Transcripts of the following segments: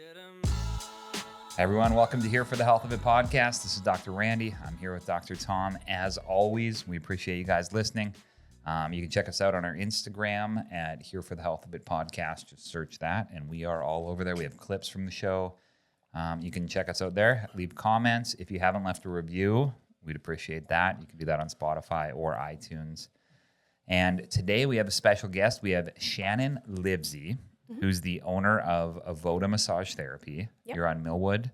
Hi everyone, welcome to Here for the Health of It podcast. This is Dr. Randy. I'm here with Dr. Tom. As always, we appreciate you guys listening. You can check us out on our Instagram at Here for the Health of It podcast. Just search that, and we are all over there. We have clips from the show. You can check us out there. Leave comments. If you haven't left a review, we'd appreciate that. You can do that on Spotify or iTunes. And today we have a special guest. We have Shannon Livezey, who's the owner of Avodah Massage Therapy. Yep. You're on Millwood,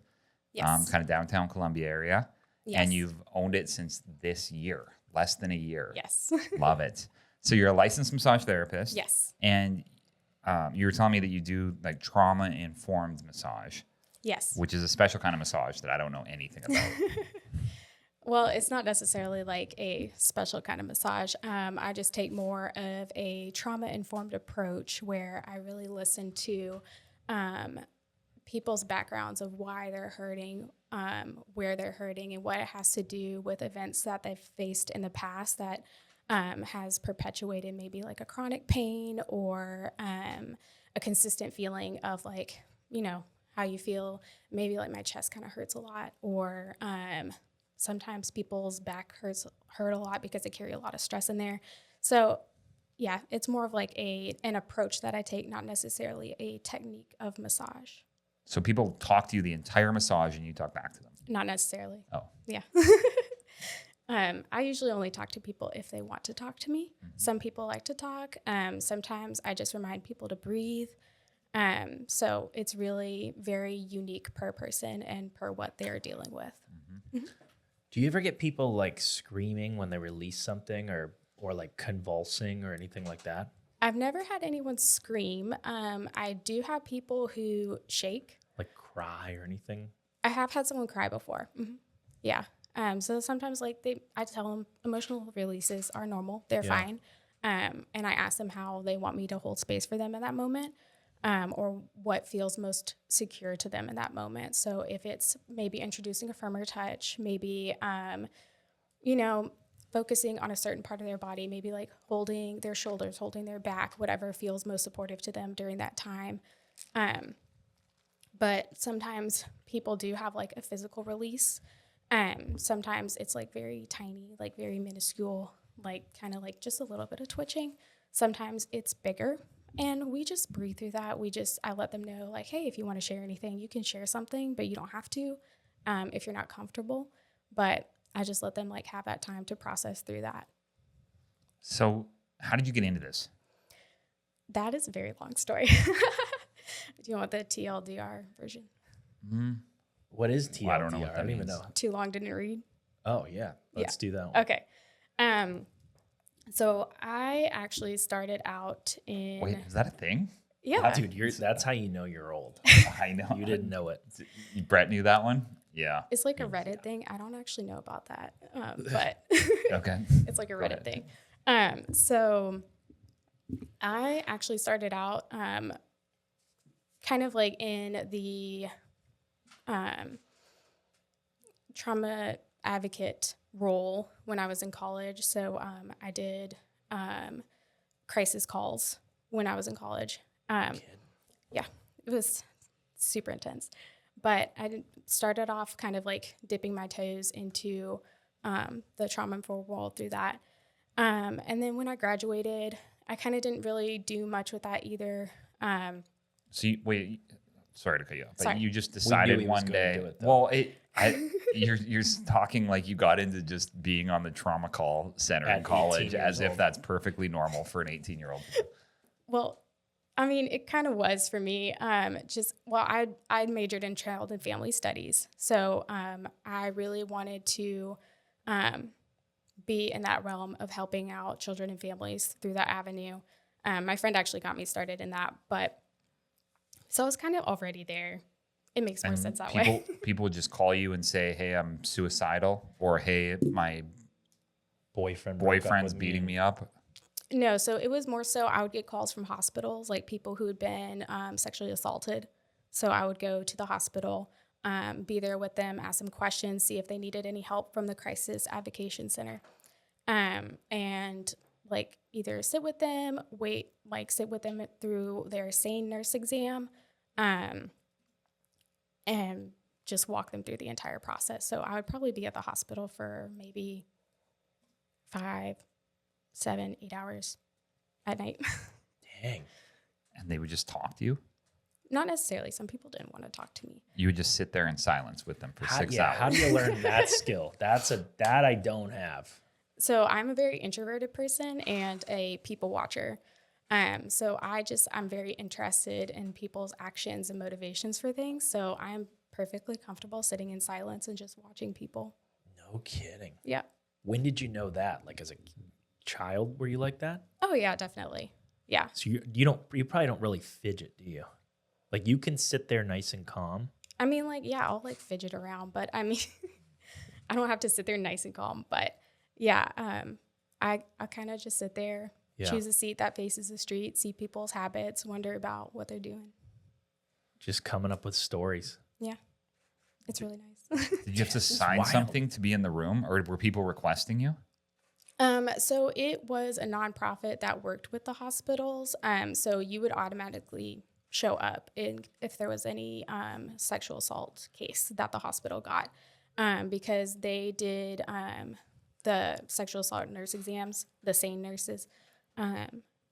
Yes. kind of downtown Columbia area. Yes. And you've owned it since this year, less than a year. Yes. Love it. So you're a licensed massage therapist. Yes. And you were telling me that you do like trauma-informed massage, Yes. which is a special kind of massage that I don't know anything about. Well, it's not necessarily like a special kind of massage. I just take more of a trauma-informed approach where I really listen to people's backgrounds of why they're hurting, where they're hurting, and what it has to do with events that they've faced in the past that has perpetuated maybe like a chronic pain or a consistent feeling of like, you know, how you feel. Maybe like my chest kind of hurts a lot, or sometimes people's back hurt a lot because they carry a lot of stress in there. So yeah, it's more of like an approach that I take, not necessarily a technique of massage. So people talk to you the entire massage and you talk back to them? Not necessarily. Oh. Yeah. I usually only talk to people if they want to talk to me. Mm-hmm. Some people like to talk. Sometimes I just remind people to breathe. So it's really very unique per person and per what they're dealing with. Mm-hmm. Mm-hmm. Do you ever get people like screaming when they release something or like convulsing or anything like that? I've never had anyone scream. I do have people who shake. Like cry or anything? I have had someone cry before. Mm-hmm. Yeah. So sometimes like I tell them emotional releases are normal. They're fine. And I ask them how they want me to hold space for them in that moment. Or what feels most secure to them in that moment. So if it's maybe introducing a firmer touch, maybe, focusing on a certain part of their body, maybe like holding their shoulders, holding their back, whatever feels most supportive to them during that time. But sometimes people do have like a physical release. Sometimes it's like very tiny, like very minuscule, like kind of like just a little bit of twitching. Sometimes it's bigger. And we just breathe through that. I let them know, like, hey, if you want to share anything, you can share something, but you don't have to if you're not comfortable. But I just let them, like, have that time to process through that. So how did you get into this? That is a very long story. Do you want the TLDR version? Mm-hmm. What is TLDR? Well, I don't know what that I don't even means. know. Too long, didn't read? Oh, yeah. Let's do that one. Okay. So I actually started out in... Wait, is that a thing? Yeah. Dude, that's how you know you're old. I know. You didn't know it. Brett knew that one? Yeah. It's like a Reddit thing. I don't actually know about that, but Okay. it's like a Reddit thing. So I actually started out kind of like in the trauma advocate role when I was in college. So I did crisis calls when I was in college. Yeah, it was super intense. But I started off kind of like dipping my toes into the trauma-informed world through that. And then when I graduated, I kind of didn't really do much with that either. So sorry to cut you off, but Sorry. you just decided he was one gonna day. do it, though. You're talking like you got into just being on the trauma call center in At college 18 as years if old. that's perfectly normal for an 18-year-old. Well, I mean, it kind of was for me. I majored in child and family studies. So I really wanted to be in that realm of helping out children and families through that avenue. My friend actually got me started in that, but so I was kind of already there. It makes more sense that way. People would just call you and say, hey, I'm suicidal, or hey, my boyfriend's beating me up. No, so it was more so I would get calls from hospitals, like people who had been sexually assaulted. So I would go to the hospital, be there with them, ask them questions, see if they needed any help from the Crisis Advocation Center. And like either sit with them through their SANE nurse exam, and just walk them through the entire process. So I would probably be at the hospital for maybe 5, 7, 8 hours at night. Dang. And they would just talk to you? Not necessarily. Some people didn't want to talk to me. You would just sit there in silence with them for 6 hours. How do you learn that skill? That I don't have. So I'm a very introverted person and a people watcher. So I'm very interested in people's actions and motivations for things. So I'm perfectly comfortable sitting in silence and just watching people. No kidding. Yeah. When did you know that? Like as a child, were you like that? Oh yeah, definitely. Yeah. So you probably don't really fidget, do you? Like you can sit there nice and calm. I mean, like, yeah, I'll like fidget around, but I mean, I don't have to sit there nice and calm. But yeah, I kind of just sit there, choose a seat that faces the street, see people's habits, wonder about what they're doing. Just coming up with stories. Yeah, it's really nice. Did you have to sign something to be in the room, or were people requesting you? So it was a nonprofit that worked with the hospitals. So you would automatically show up if there was any sexual assault case that the hospital got, because they did the sexual assault nurse exams, the SANE nurses,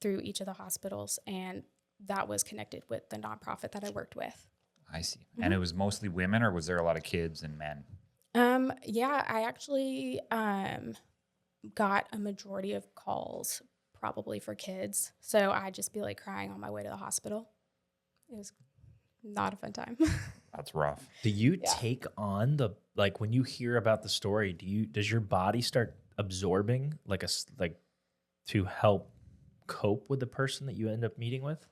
through each of the hospitals, and that was connected with the nonprofit that I worked with. I see. Mm-hmm. And it was mostly women, or was there a lot of kids and men? Yeah, I actually got a majority of calls probably for kids. So I'd just be like crying on my way to the hospital. It was not a fun time. That's rough. Do you take on like when you hear about the story, does your body start absorbing like to help cope with the person that you end up meeting with?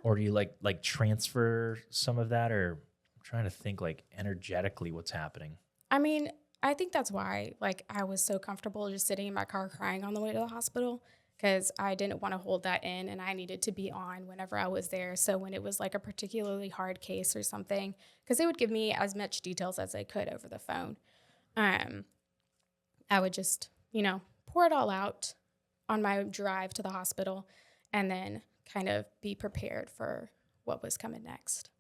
Or do you like transfer some of that, or I'm trying to think like energetically what's happening? I mean, I think that's why like I was so comfortable just sitting in my car crying on the way to the hospital, because I didn't want to hold that in and I needed to be on whenever I was there. So when it was like a particularly hard case or something, because they would give me as much details as they could over the phone, I would just, pour it all out on my drive to the hospital and then kind of be prepared for what was coming next.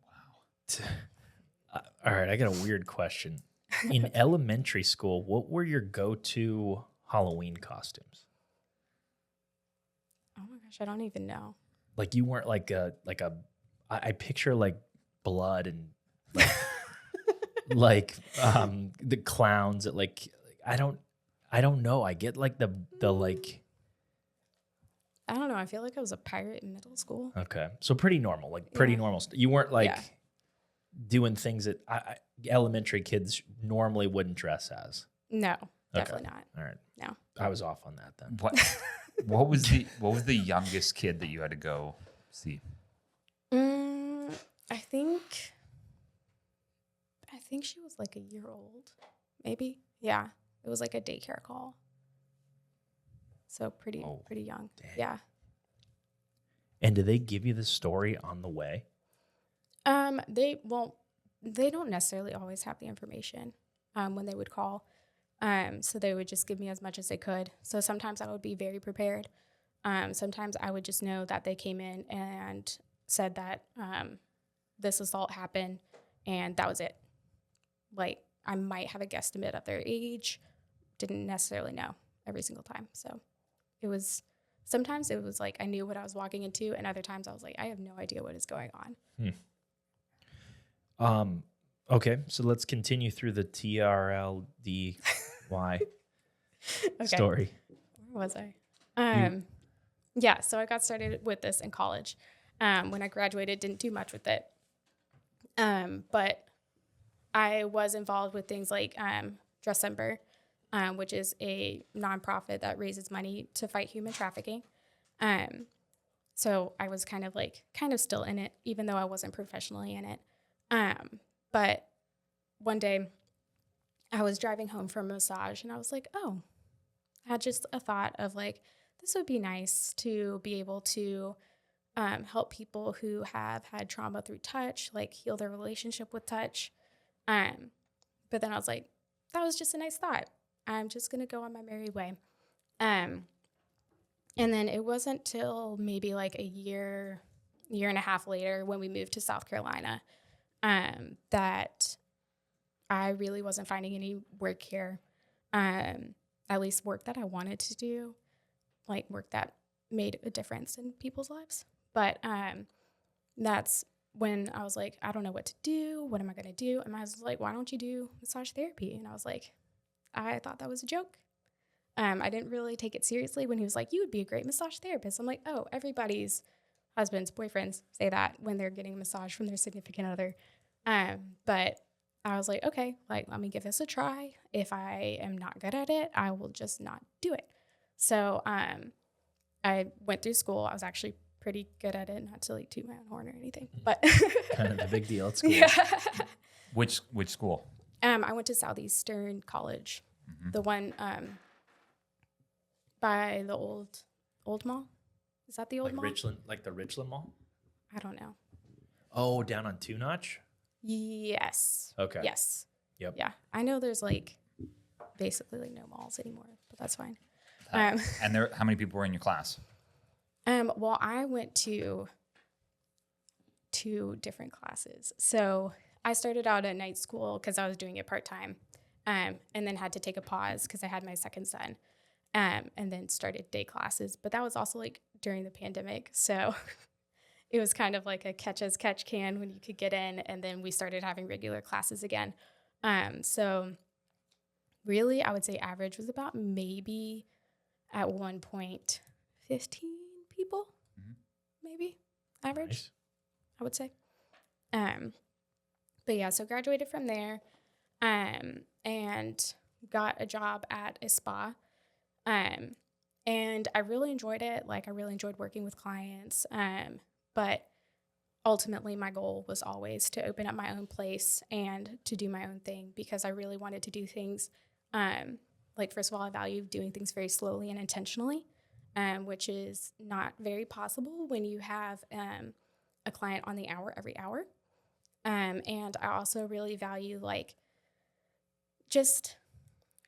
Wow. All right, I got a weird question. In elementary school, what were your go-to Halloween costumes? Oh my gosh, I don't even know. Like you weren't I picture like blood and like the clowns that like I don't know. I get like the like I don't know. I feel like I was a pirate in middle school. Okay. So pretty normal, like pretty normal. You weren't like doing things that elementary kids normally wouldn't dress as. No, definitely not. All right. No. I was off on that then. What was the youngest kid that you had to go see? I think she was like a year old, maybe. Yeah. It was like a daycare call. So pretty young. Dang. Yeah. And do they give you the story on the way? They don't necessarily always have the information when they would call. So they would just give me as much as they could. So sometimes I would be very prepared. Sometimes I would just know that they came in and said that this assault happened and that was it. Like I might have a guesstimate of their age. Didn't necessarily know every single time. So sometimes it was like I knew what I was walking into, and other times I was like, I have no idea what is going on. Okay, so let's continue through the TRLDY story. Where was I? Yeah, so I got started with this in college. When I graduated, didn't do much with it. But I was involved with things like Dressember, which is a nonprofit that raises money to fight human trafficking. So I was kind of still in it, even though I wasn't professionally in it. But one day I was driving home from a massage and I was like, oh, I had just a thought of like, this would be nice to be able to help people who have had trauma through touch, like heal their relationship with touch. But then I was like, that was just a nice thought. I'm just going to go on my merry way. And then it wasn't till maybe like a year and a half later when we moved to South Carolina that I really wasn't finding any work here, at least work that I wanted to do, like work that made a difference in people's lives. But that's when I was like, I don't know what to do. What am I going to do? And my husband was like, why don't you do massage therapy? And I was like, I thought that was a joke. I didn't really take it seriously when he was like, you would be a great massage therapist. I'm like, oh, everybody's husbands, boyfriends say that when they're getting a massage from their significant other. But I was like, okay, like, let me give this a try. If I am not good at it, I will just not do it. So I went through school. I was actually pretty good at it, not to like toot my own horn or anything, but Kind of a big deal at school. yeah. Which school? I went to Southeastern College, the one by the old mall. Is that the old Like mall? Richland, like the Richland Mall? I don't know. Oh, down on Two Notch? Yes. Okay. Yes. Yep. Yeah. I know there's like basically like no malls anymore, but that's fine. And how many people were in your class? Well, I went to 2 different classes. So I started out at night school because I was doing it part-time, and then had to take a pause because I had my second son, and then started day classes. But that was also like during the pandemic. So it was kind of like a catch as catch can when you could get in, and then we started having regular classes again. So really, I would say average was about maybe at one point 15 people, maybe average, Nice. I would say. But yeah, so graduated from there, and got a job at a spa. And I really enjoyed it. Like, I really enjoyed working with clients. But ultimately my goal was always to open up my own place and to do my own thing, because I really wanted to do things. Like, first of all, I value doing things very slowly and intentionally, which is not very possible when you have a client on the hour every hour. And I also really value like just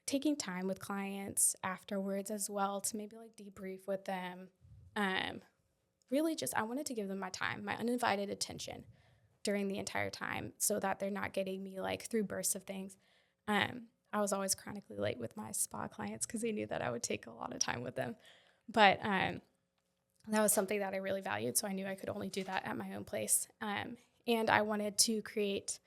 taking time with clients afterwards as well to maybe like debrief with them. Really just, I wanted to give them my time, my uninvited attention during the entire time, so that they're not getting me like through bursts of things. I was always chronically late with my spa clients because they knew that I would take a lot of time with them. But that was something that I really valued, so I knew I could only do that at my own place. And I wanted to create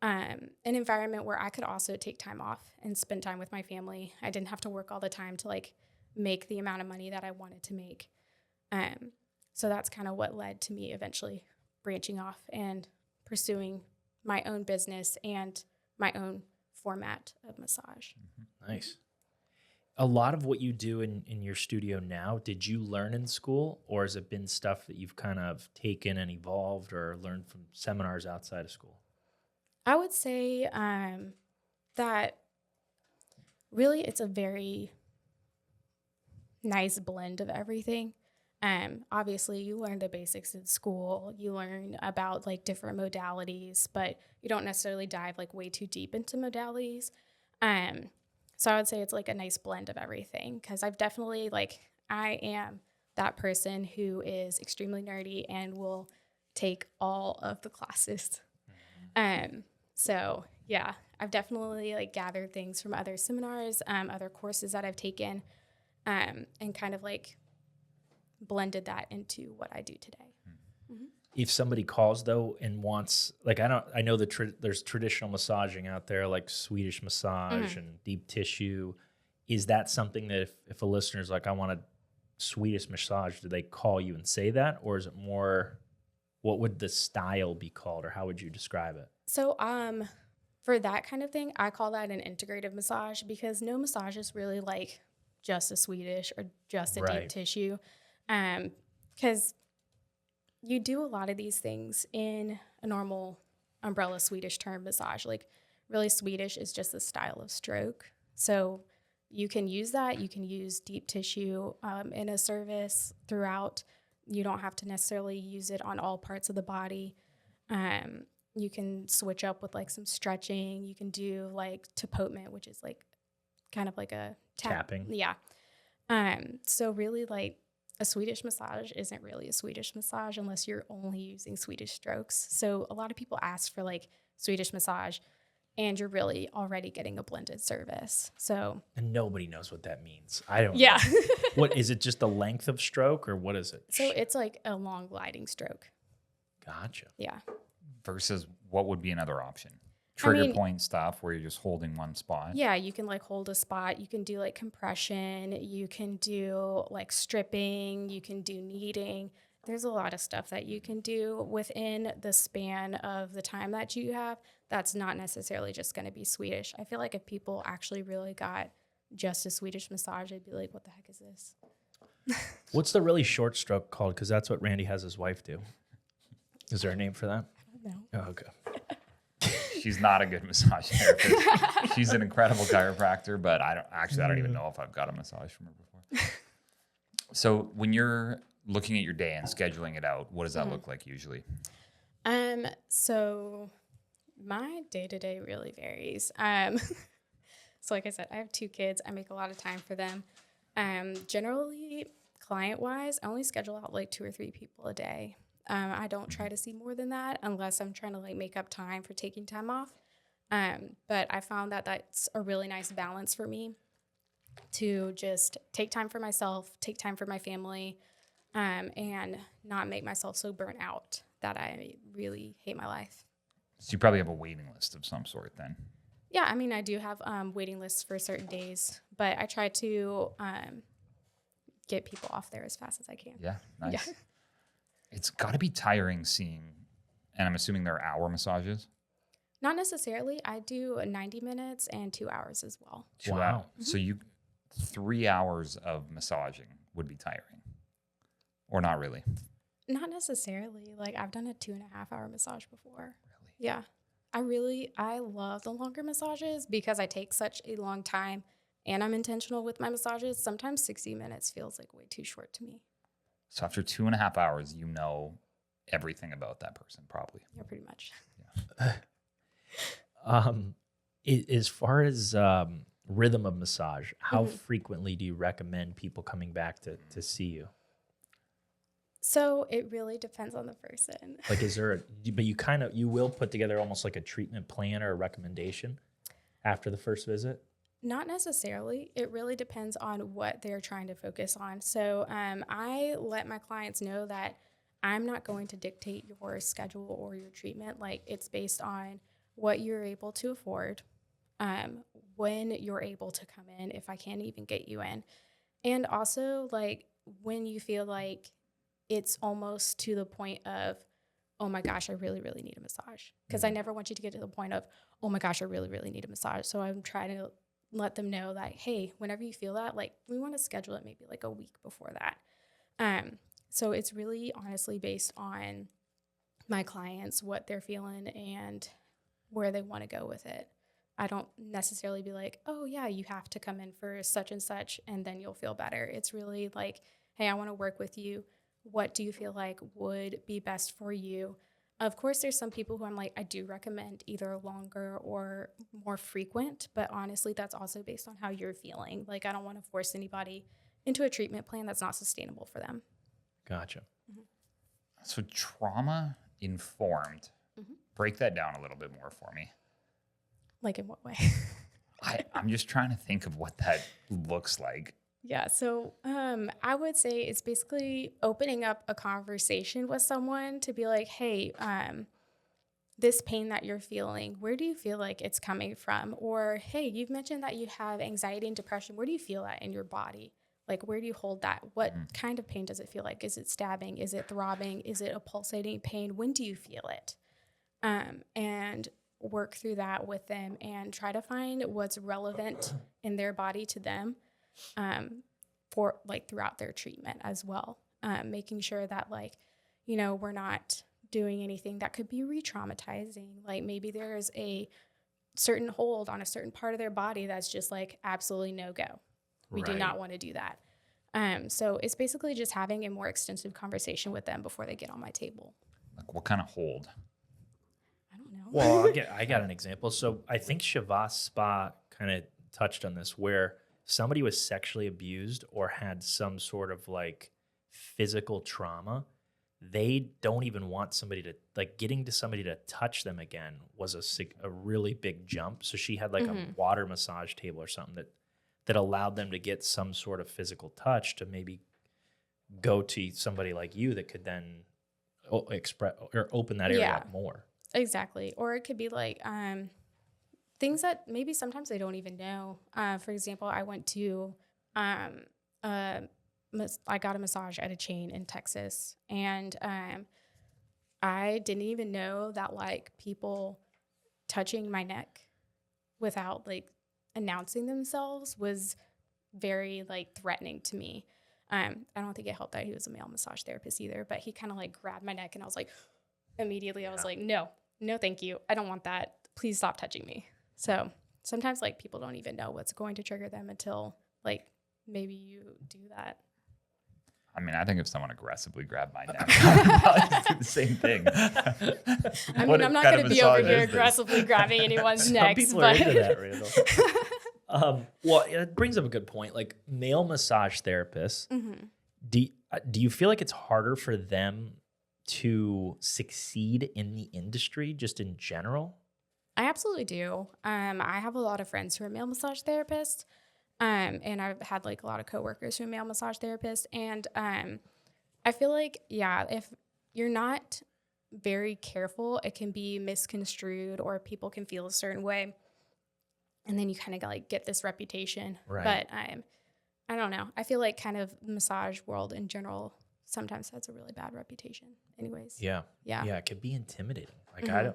an environment where I could also take time off and spend time with my family. I didn't have to work all the time to like make the amount of money that I wanted to make. So that's kind of what led to me eventually branching off and pursuing my own business and my own format of massage. Nice. A lot of what you do in your studio now, did you learn in school, or has it been stuff that you've kind of taken and evolved or learned from seminars outside of school? I would say that really it's a very nice blend of everything. Obviously, you learn the basics in school. You learn about like different modalities, but you don't necessarily dive like way too deep into modalities. So I would say it's like a nice blend of everything, because I've definitely like, I am that person who is extremely nerdy and will take all of the classes. So yeah, I've definitely like gathered things from other seminars, other courses that I've taken, and kind of like blended that into what I do today. If somebody calls though and wants, like, I know there's traditional massaging out there, like Swedish massage and deep tissue. Is that something that if a listener's like, I want a Swedish massage, do they call you and say that? Or is it more, what would the style be called, or how would you describe it? So for that kind of thing, I call that an integrative massage, because no massage is really like just a Swedish or just a deep tissue. Because you do a lot of these things in a normal umbrella Swedish term massage. Like, really, Swedish is just the style of stroke. So you can use that. You can use deep tissue in a service throughout. You don't have to necessarily use it on all parts of the body. You can switch up with like some stretching. You can do like tapotement, which is like kind of like a tapping. Yeah. So really, like, a Swedish massage isn't really a Swedish massage unless you're only using Swedish strokes. So a lot of people ask for like Swedish massage, and you're really already getting a blended service. So And nobody knows what that means. I don't yeah. know. What is it, just the length of stroke, or what is it? So it's like a long gliding stroke. Gotcha. Yeah. Versus what would be another option? Trigger mean- point stuff where you're just holding one spot. Yeah, you can like hold a spot. You can do like compression. You can do like stripping. You can do kneading. There's a lot of stuff that you can do within the span of the time that you have. That's not necessarily just going to be Swedish. I feel like if people actually really got just a Swedish massage, they'd be like, what the heck is this? What's the really short stroke called? Because that's what Randy has his wife do. Is there a name for that? No. Oh, okay. She's not a good massage therapist. She's an incredible chiropractor, but I don't even know if I've got a massage from her before. So when you're looking at your day and scheduling it out, what does that look like usually? So my day-to-day really varies. So like I said, I have 2 kids. I make a lot of time for them. Generally, client-wise, I only schedule out like 2 or 3 people a day. I don't try to see more than that unless I'm trying to like make up time for taking time off. But I found that that's a really nice balance for me to just take time for myself, take time for my family, and not make myself so burnt out that I really hate my life. So you probably have a waiting list of some sort then. Yeah, I mean, I do have waiting lists for certain days, but I try to get people off there as fast as I can. Yeah, nice. Yeah. It's got to be tiring seeing, and I'm assuming they're hour massages. Not necessarily. I do 90 minutes and 2 hours as well. 2 Wow. hours. So 3 hours of massaging would be tiring, or not really. Not necessarily. Like I've done a 2.5 hour massage before. Really? Yeah. I love the longer massages because I take such a long time and I'm intentional with my massages. Sometimes 60 minutes feels like way too short to me. So after 2.5 hours, you know everything about that person, probably. Yeah, pretty much. As far as rhythm of massage, how frequently do you recommend people coming back to see you? So it really depends on the person. Like, is there but you will put together almost like a treatment plan or a recommendation after the first visit? Not necessarily. It really depends on what they're trying to focus on. So I let my clients know that I'm not going to dictate your schedule or your treatment. Like it's based on what you're able to afford, when you're able to come in, if I can't even get you in. And also like when you feel like it's almost to the point of, oh my gosh, I really, really need a massage. Because I never want you to get to the point of, oh my gosh, I really, really need a massage. So I'm trying to let them know that, hey, whenever you feel that, like we want to schedule it maybe like a week before that. So it's really honestly based on my clients, what they're feeling and where they want to go with it. I don't necessarily be like, oh yeah, you have to come in for such and such and then you'll feel better. It's really like, hey, I want to work with you. What do you feel like would be best for you? Of course, there's some people who I'm like, I do recommend either longer or more frequent, but honestly, that's also based on how you're feeling. Like, I don't want to force anybody into a treatment plan that's not sustainable for them. Gotcha. So trauma informed. Break that down a little bit more for me. Like in what way? I'm just trying to think of what that looks like. Yeah, so I would say it's basically opening up a conversation with someone to be like, hey, this pain that you're feeling, where do you feel like it's coming from? Or, hey, you've mentioned that you have anxiety and depression. Where do you feel that in your body? Like, where do you hold that? What kind of pain does it feel like? Is it stabbing? Is it throbbing? Is it a pulsating pain? When do you feel it? And work through that with them and try to find what's relevant in their body to them. For like throughout their treatment as well, making sure that like, you know, we're not doing anything that could be re-traumatizing. Like maybe there's a certain hold on a certain part of their body that's just like absolutely no go. We do not want to do that. So it's basically just having a more extensive conversation with them before they get on my table. Like what kind of hold? I don't know. Well, I got an example. So I think Shavas Spa kind of touched on this where somebody was sexually abused or had some sort of like physical trauma, they don't even want somebody to, like, getting to somebody to touch them again was a really big jump. So she had like a water massage table or something that allowed them to get some sort of physical touch to maybe go to somebody like you that could then express or open that area up more. Exactly. Or it could be like things that maybe sometimes they don't even know. For example, I went to I got a massage at a chain in Texas, and I didn't even know that like people touching my neck without like announcing themselves was very like threatening to me. I don't think it helped that he was a male massage therapist either, but he kind of like grabbed my neck and I was like, immediately I was like, no, thank you. I don't want that. Please stop touching me. So sometimes like people don't even know what's going to trigger them until like maybe you do that. I mean, I think if someone aggressively grabbed my neck, I'd probably do the same thing. I mean, I'm not going to be over here aggressively grabbing anyone's necks. Some people are into that, Randall. Well, it brings up a good point. Like male massage therapists, do you feel like it's harder for them to succeed in the industry just in general? I absolutely do. I have a lot of friends who are male massage therapists. And I've had like a lot of coworkers who are male massage therapists. And I feel like, yeah, if you're not very careful, it can be misconstrued or people can feel a certain way. And then you kind of like get this reputation. Right. But I don't know. I feel like kind of the massage world in general sometimes has a really bad reputation anyways. Yeah. Yeah. Yeah. It can be intimidating. Like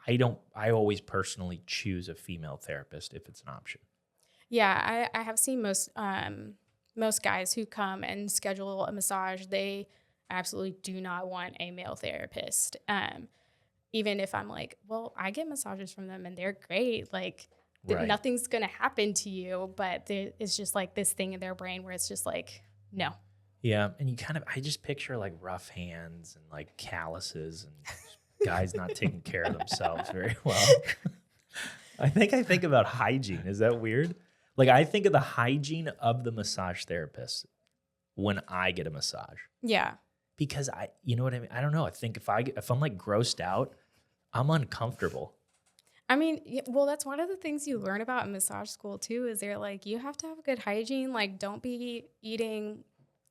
I always personally choose a female therapist if it's an option. Yeah, I have seen most guys who come and schedule a massage, they absolutely do not want a male therapist. Even if I'm like, well, I get massages from them and they're great. Like nothing's going to happen to you, but it's just like this thing in their brain where it's just like, no. Yeah, and I just picture like rough hands and like calluses and guys not taking care of themselves very well. I think about hygiene. Is that weird? Like I think of the hygiene of the massage therapist when I get a massage. Yeah. Because you know what I mean? I don't know. I think if I'm like grossed out, I'm uncomfortable. I mean, well, that's one of the things you learn about in massage school too, is they're like, you have to have good hygiene. Like don't be eating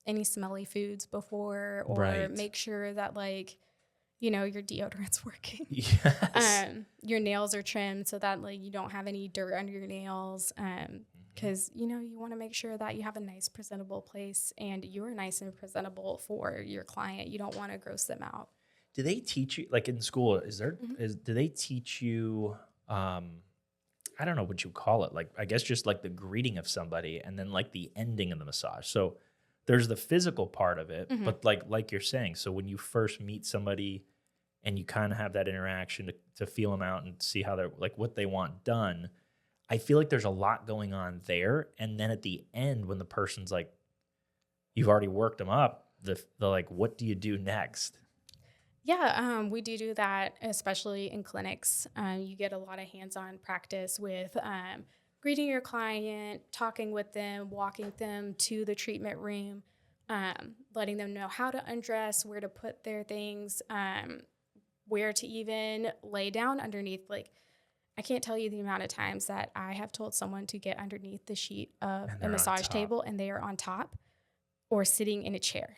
any smelly foods before, or make sure that like, you know, your deodorant's working. Yes. Your nails are trimmed so that like you don't have any dirt under your nails. Because, you know, you want to make sure that you have a nice, presentable place and you're nice and presentable for your client. You don't want to gross them out. Do they teach you, like in school, do they teach you, I don't know what you call it, like, I guess just like the greeting of somebody and then like the ending of the massage. So there's the physical part of it, but like you're saying, so when you first meet somebody and you kind of have that interaction to feel them out and see how they're, like what they want done, I feel like there's a lot going on there. And then at the end, when the person's like, you've already worked them up, the like, what do you do next? Yeah, we do that, especially in clinics. You get a lot of hands-on practice with greeting your client, talking with them, walking them to the treatment room, letting them know how to undress, where to put their things, where to even lay down underneath. Like, I can't tell you the amount of times that I have told someone to get underneath the sheet of a massage table and they are on top or sitting in a chair.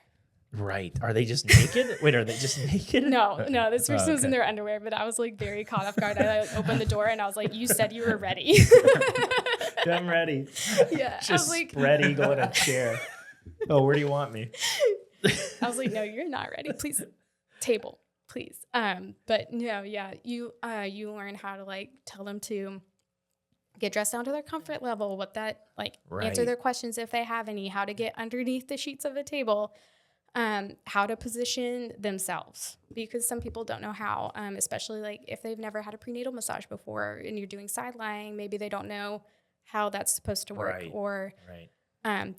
Right. Are they just naked? Wait, are they just naked? No. This person was in their underwear, but I was like very caught off guard. I like, opened the door and I was like, you said you were ready. I'm ready. Yeah. Just I was like, spread eagle in a chair. Oh, where do you want me? I was like, no, you're not ready. Please, table, please. But no, yeah, you learn how to like tell them to get dressed down to their comfort level, what that like answer their questions if they have any, how to get underneath the sheets of a table. How to position themselves, because some people don't know how, especially like if they've never had a prenatal massage before and you're doing side lying, maybe they don't know how that's supposed to work. Or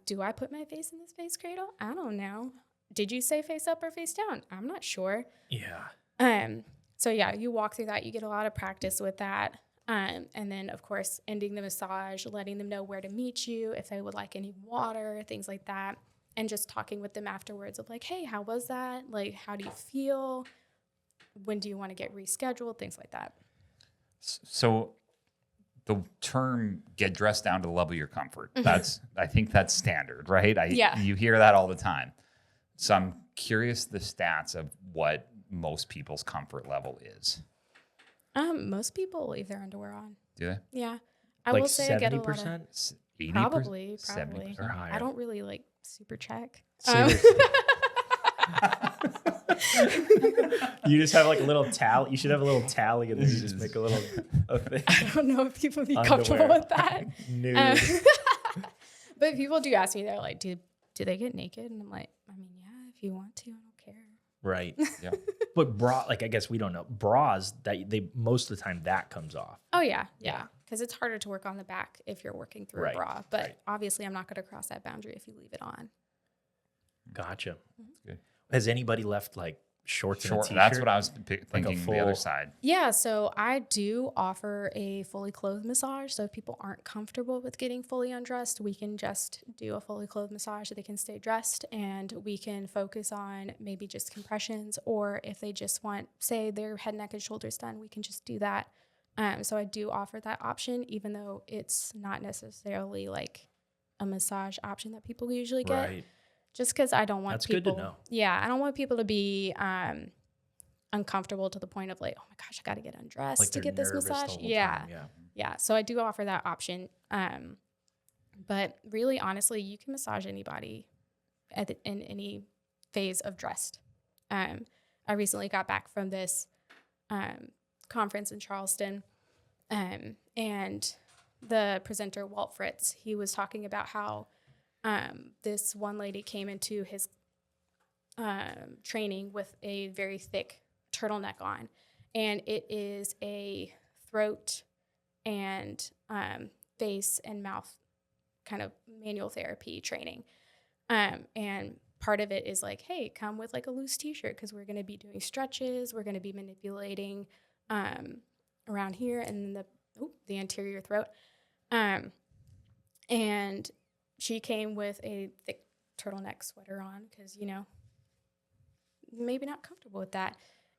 do I put my face in this face cradle? I don't know. Did you say face up or face down? I'm not sure. Yeah. So yeah, you walk through that, you get a lot of practice with that. And then of course, ending the massage, letting them know where to meet you, if they would like any water, things like that. and just talking with them afterwards of like, hey, how was that? Like, how do you feel? When do you want to get rescheduled? Things like that. So the term "get dressed down to the level of your comfort." I think that's standard, right? You hear that all the time. So I'm curious the stats of what most people's comfort level is. Most people leave their underwear on. Do they? Yeah. I Like will say I get a lot of 80%? probably 70% or higher. I don't really like super check. You just have like a little tally. You should have a little tally and then you just make a little thing. I don't know if people be Underwear. comfortable with that. Nude. But people do ask me, they're like, do they get naked? And I'm like, I mean, yeah, if you want to, I don't care. Right. Yeah. But I guess we don't know. Bras, that they most of the time that comes off. Oh, yeah. Because it's harder to work on the back if you're working through Right, a bra. But right. obviously, I'm not going to cross that boundary if you leave it on. Gotcha. Good. Has anybody left like shorts and a t-shirt? That's what I was thinking. The other full- side. Yeah, so I do offer a fully clothed massage. So if people aren't comfortable with getting fully undressed, we can just do a fully clothed massage so they can stay dressed, and we can focus on maybe just compressions, or if they just want, say, their head, neck, and shoulders done, we can just do that. So I do offer that option, even though it's not necessarily like a massage option that people usually get. Right. Just because I don't want That's people. good to know. Yeah, I don't want people to be uncomfortable to the point of like, oh my gosh, I got to get undressed Like to they're get this nervous the massage. whole Yeah, time, yeah. So I do offer that option. But really, honestly, you can massage anybody in any phase of dressed. I recently got back from this conference in Charleston, and the presenter, Walt Fritz, he was talking about how this one lady came into his training with a very thick turtleneck on, and it is a throat and face and mouth kind of manual therapy training. And part of it is like, hey, come with like a loose t-shirt because we're going to be doing stretches. We're going to be manipulating around here and the anterior throat. And she came with a thick turtleneck sweater on because, maybe not comfortable with that.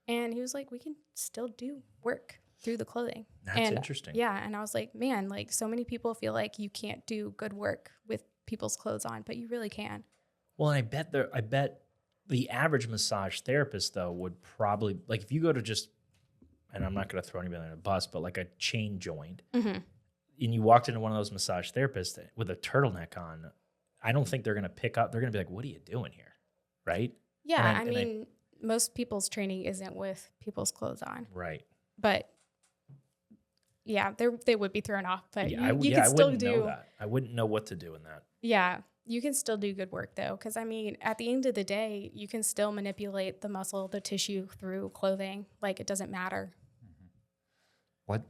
And he was like, we can still do work through the clothing. That's interesting. Yeah. And I was like, man, like so many people feel like you can't do good work with people's clothes on, but you really can. Well, and I bet the average massage therapist though would probably, like, if you go to just, and I'm not going to throw anybody on a bus, but like a chain joint, and you walked into one of those massage therapists with a turtleneck on, I don't think they're going to pick up. They're going to be like, what are you doing here? Right? Yeah. Most people's training isn't with people's clothes on. Right. But yeah, they would be thrown off, but Yeah, you can still wouldn't do know that. I wouldn't know what to do in that. Yeah, you can still do good work though, because at the end of the day, you can still manipulate the muscle, the tissue through clothing. Like it doesn't matter.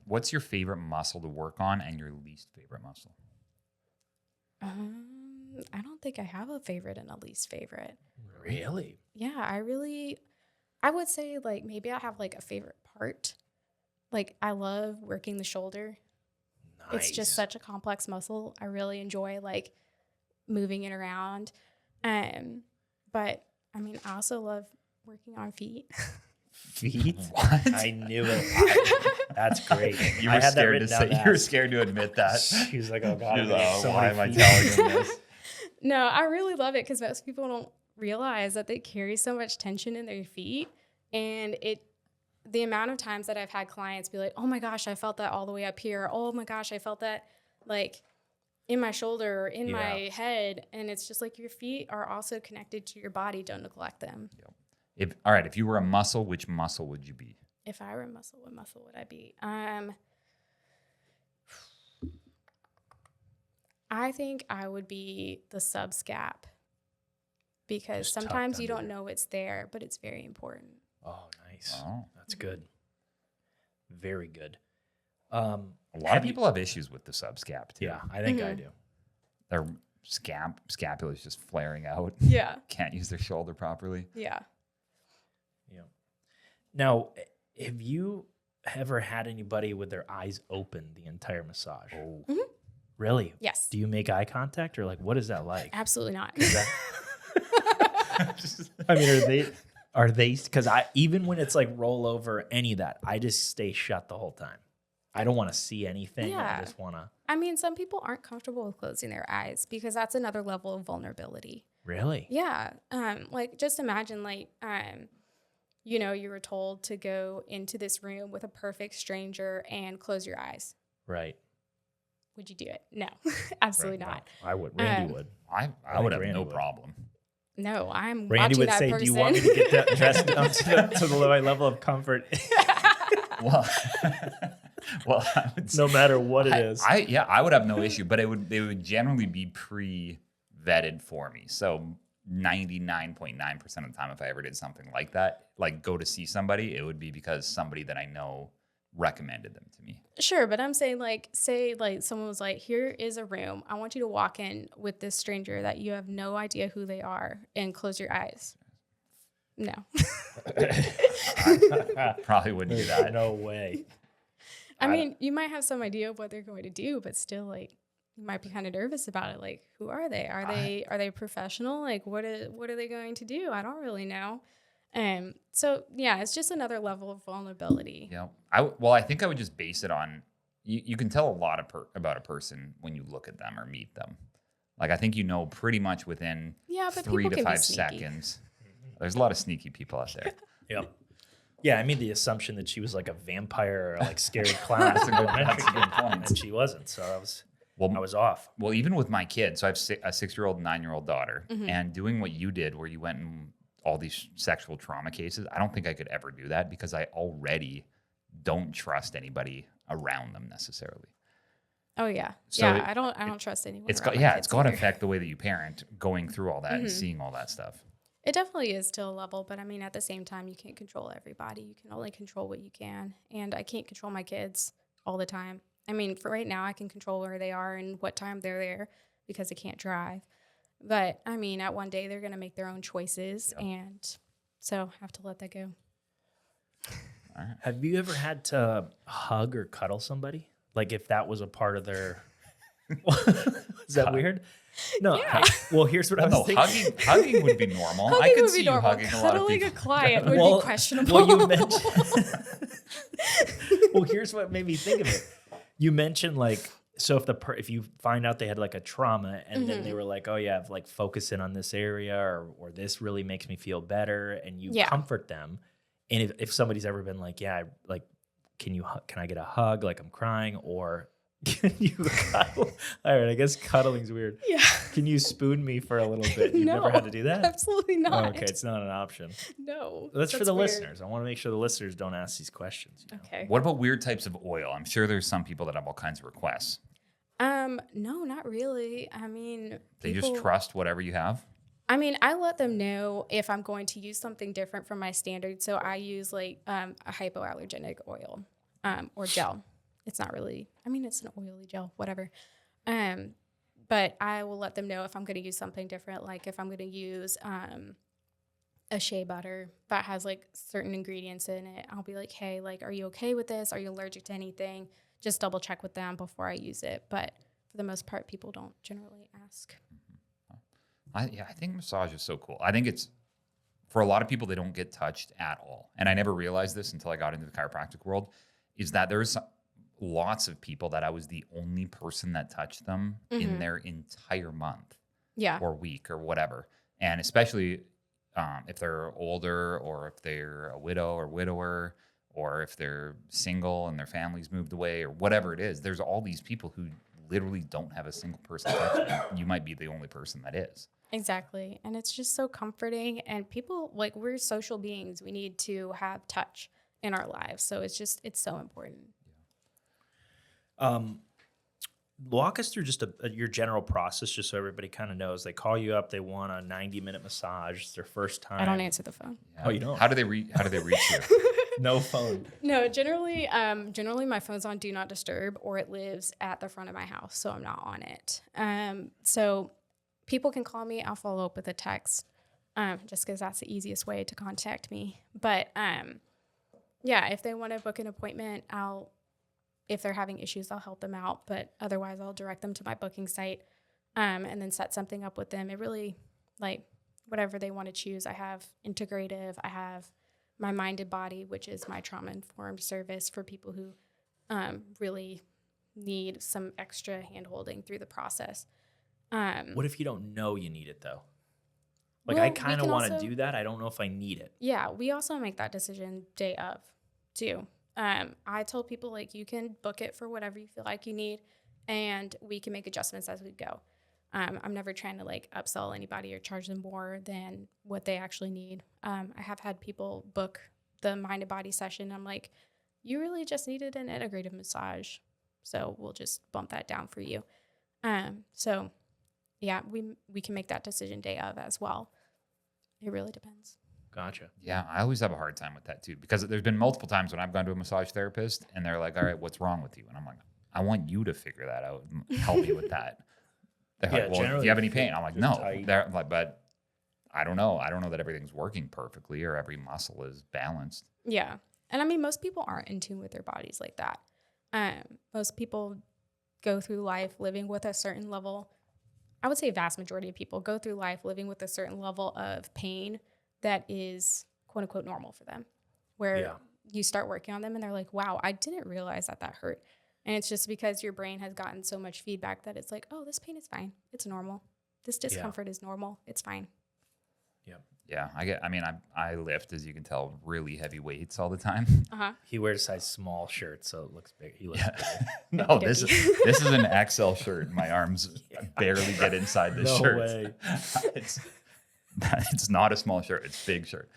What's your favorite muscle to work on and your least favorite muscle? I don't think I have a favorite and a least favorite. Really? Yeah, I would say like maybe I have like a favorite part. Like I love working the shoulder. Nice. It's just such a complex muscle. I really enjoy like moving it around. But I also love working on feet. Feet? What? I knew it. That's great. You I were had that scared written to down say. to You were ask. scared to admit that. She was like, oh God. She was I like, have oh, so why many am I feet. telling him this? No, I really love it because most people don't realize that they carry so much tension in their feet. And the amount of times that I've had clients be like, oh my gosh, I felt that all the way up here. Oh my gosh, I felt that like in my shoulder or in my head. And it's just like your feet are also connected to your body. Don't neglect them. Yep. If you were a muscle, which muscle would you be? If I were a muscle, what muscle would I be? I think I would be the subscap because Just sometimes tucked you don't under. know it's there, but it's very important. Oh, nice. Oh. That's good. Very good. A lot of people have issues with the subscap too. Yeah, I think I do. Their scapula is just flaring out. Yeah. Can't use their shoulder properly. Yeah. Yeah. Now, have you ever had anybody with their eyes open the entire massage? Oh. Really? Yes. Do you make eye contact or like what is that like? Absolutely not. I mean, are they, because even when it's like roll over, any of that, I just stay shut the whole time. I don't want to see anything. Yeah. I just want to. I mean, some people aren't comfortable with closing their eyes because that's another level of vulnerability. Really? Yeah. Like just imagine you were told to go into this room with a perfect stranger and close your eyes. Right. Would you do it? No, absolutely not. No, I would. Randy would. I would have no problem. No, I'm Randy watching would that say, person. "Do you want me to get dressed down to the right level of comfort?" Well, I would say, No matter what it is. I would have no issue, but it would generally be pre-vetted for me. So 99.9% of the time, if I ever did something like that, like go to see somebody, it would be because somebody that I know recommended them to me. Sure, but I'm saying say someone was like, here is a room. I want you to walk in with this stranger that you have no idea who they are and close your eyes. No. Probably wouldn't do that. No way. I mean, you might have some idea of what they're going to do, but still you might be kind of nervous about it. Like, who are they? Are they professional? Like, what are they going to do? I don't really know. So yeah, it's just another level of vulnerability. Yeah. I think I would just base it on, you can tell a lot about a person when you look at them or meet them. Like, I think pretty much within 3 to 5 seconds. There's a lot of sneaky people out there. Yep. Yeah, I made the assumption that she was like a vampire or like scary clown. That's a good point. And she wasn't, so I was off. Well, even with my kids, so I have a 6-year-old and 9-year-old daughter, and doing what you did, where you went in all these sexual trauma cases, I don't think I could ever do that because I already don't trust anybody around them necessarily. Oh yeah, So I don't trust anyone. It's around got my it's kids got to either. affect the way that you parent, going through all that and seeing all that stuff. It definitely is to a level, but I mean, at the same time, you can't control everybody. You can only control what you can, and I can't control my kids all the time. I mean, for right now, I can control where they are and what time they're there because I can't drive. But I mean, at one day, they're going to make their own choices, and so I have to let that go. All right. Have you ever had to hug or cuddle somebody? Like if that was a part of their... Is that weird? No. Yeah. Well, here's what I was thinking. Hugging would be normal. I Hugging could would see be you normal. hugging a lot of Cuddling people. a client would be questionable. Well, you mentioned... Well, here's what made me think of it. You mentioned like, so if you find out they had like a trauma and then they were like, oh yeah, like focus in on this area or this really makes me feel better, and you comfort them. And if somebody's ever been like, yeah, like, can I get a hug? Like I'm crying, or can you cuddle? All right, I guess cuddling's weird. Yeah. Can you spoon me for a little bit? You've never had to do that? Absolutely not. Oh, okay, it's not an option. No. That's for the weird. listeners. I want to make sure the listeners don't ask these questions. You know? Okay. What about weird types of oil? I'm sure there's some people that have all kinds of requests. No, not really. I mean, They just trust whatever you have. I mean, I let them know if I'm going to use something different from my standard. So I use like a hypoallergenic oil or gel. It's not really, I mean, it's an oily gel, whatever. But I will let them know if I'm going to use something different. Like if I'm going to use a shea butter that has like certain ingredients in it, I'll be like, hey, like, are you okay with this? Are you allergic to anything? Just double check with them before I use it. But for the most part, people don't generally ask. I think massage is so cool. I think it's, for a lot of people, they don't get touched at all. And I never realized this until I got into the chiropractic world, is that there's lots of people that I was the only person that touched them in their entire month or week or whatever. And especially if they're older, or if they're a widow or widower, or if they're single and their family's moved away, or whatever it is, there's all these people who literally don't have a single person touch them. You might be the only person that is. Exactly. And it's just so comforting. And people, like, we're social beings. We need to have touch in our lives. So it's so important. Walk us through just your general process, just so everybody kind of knows. They call you up, they want a 90-minute massage. It's their first time. I don't answer the phone. Yeah. Oh, you don't? How do they reach you? No phone. No, generally my phone's on Do Not Disturb, or it lives at the front of my house, so I'm not on it. So people can call me. I'll follow up with a text, just because that's the easiest way to contact me. But yeah, if they want to book an appointment, if they're having issues, I'll help them out. But otherwise, I'll direct them to my booking site, and then set something up with them. It really, like, whatever they want to choose. I have integrative. I have my minded body, which is my trauma-informed service for people who really need some extra hand-holding through the process. What if you don't know you need it, though? Like, Well, I we kind of can want to also- do that. I don't know if I need it. Yeah, we also make that decision day of, too. I told people, like, you can book it for whatever you feel like you need, and we can make adjustments as we go. I'm never trying to, like, upsell anybody or charge them more than what they actually need. I have had people book the mind and body session. I'm like, you really just needed an integrative massage, so we'll just bump that down for you. So, yeah, we can make that decision day of as well. It really depends. Gotcha. Yeah, I always have a hard time with that too, because there's been multiple times when I've gone to a massage therapist and they're like, all right, what's wrong with you? And I'm like, I want you to figure that out and help me with that. They're like, well, do you have any pain? I'm like, no. They're like, but I don't know. I don't know that everything's working perfectly or every muscle is balanced. Yeah. And I mean, most people aren't in tune with their bodies like that. Most people go through life living with a certain level. I would say vast majority of people go through life living with a certain level of pain that is quote unquote normal for them, where you start working on them and they're like, wow, I didn't realize that hurt. And it's just because your brain has gotten so much feedback that it's like, oh, this pain is fine. It's normal. This discomfort is normal. It's fine. Yeah, I lift, as you can tell, really heavy weights all the time. He wears a size small shirt, so it looks big. He looks big. No, this is an XL shirt. My arms barely get inside this shirt. No way. It's not a small shirt. It's a big shirt.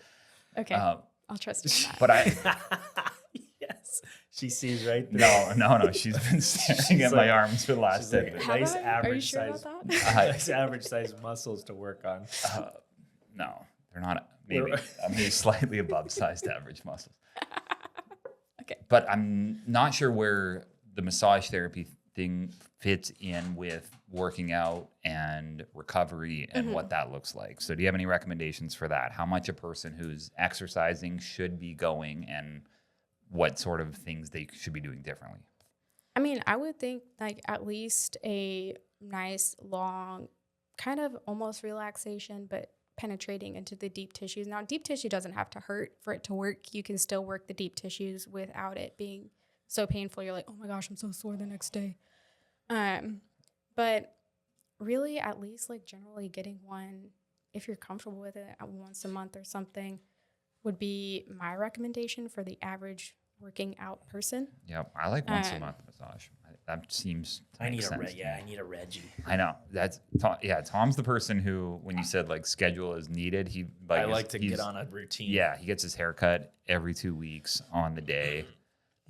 Okay. I'll trust you on that. But Yes. She sees right through. No. She's been staring at my arms for the last 10 minutes. Have Nice I? Are you average sure size. about that? Nice average size muscles to work on. No, they're not. Maybe slightly above sized average muscles. Okay. But I'm not sure where the massage therapy thing fits in with working out and recovery and what that looks like. So do you have any recommendations for that? How much a person who's exercising should be going and what sort of things they should be doing differently? I mean, I would think like at least a nice long kind of almost relaxation, but penetrating into the deep tissues. Now, deep tissue doesn't have to hurt for it to work. You can still work the deep tissues without it being so painful. You're like, oh my gosh, I'm so sore the next day. But really, at least like generally getting one, if you're comfortable with it, once a month or something would be my recommendation for the average working out person. Yeah, I like once a month massage. That seems to I make need sense. I need a Reggie. I know. Tom's the person who, when you said like schedule is needed, he I like to get on a routine. Yeah, he gets his hair cut every 2 weeks on the day.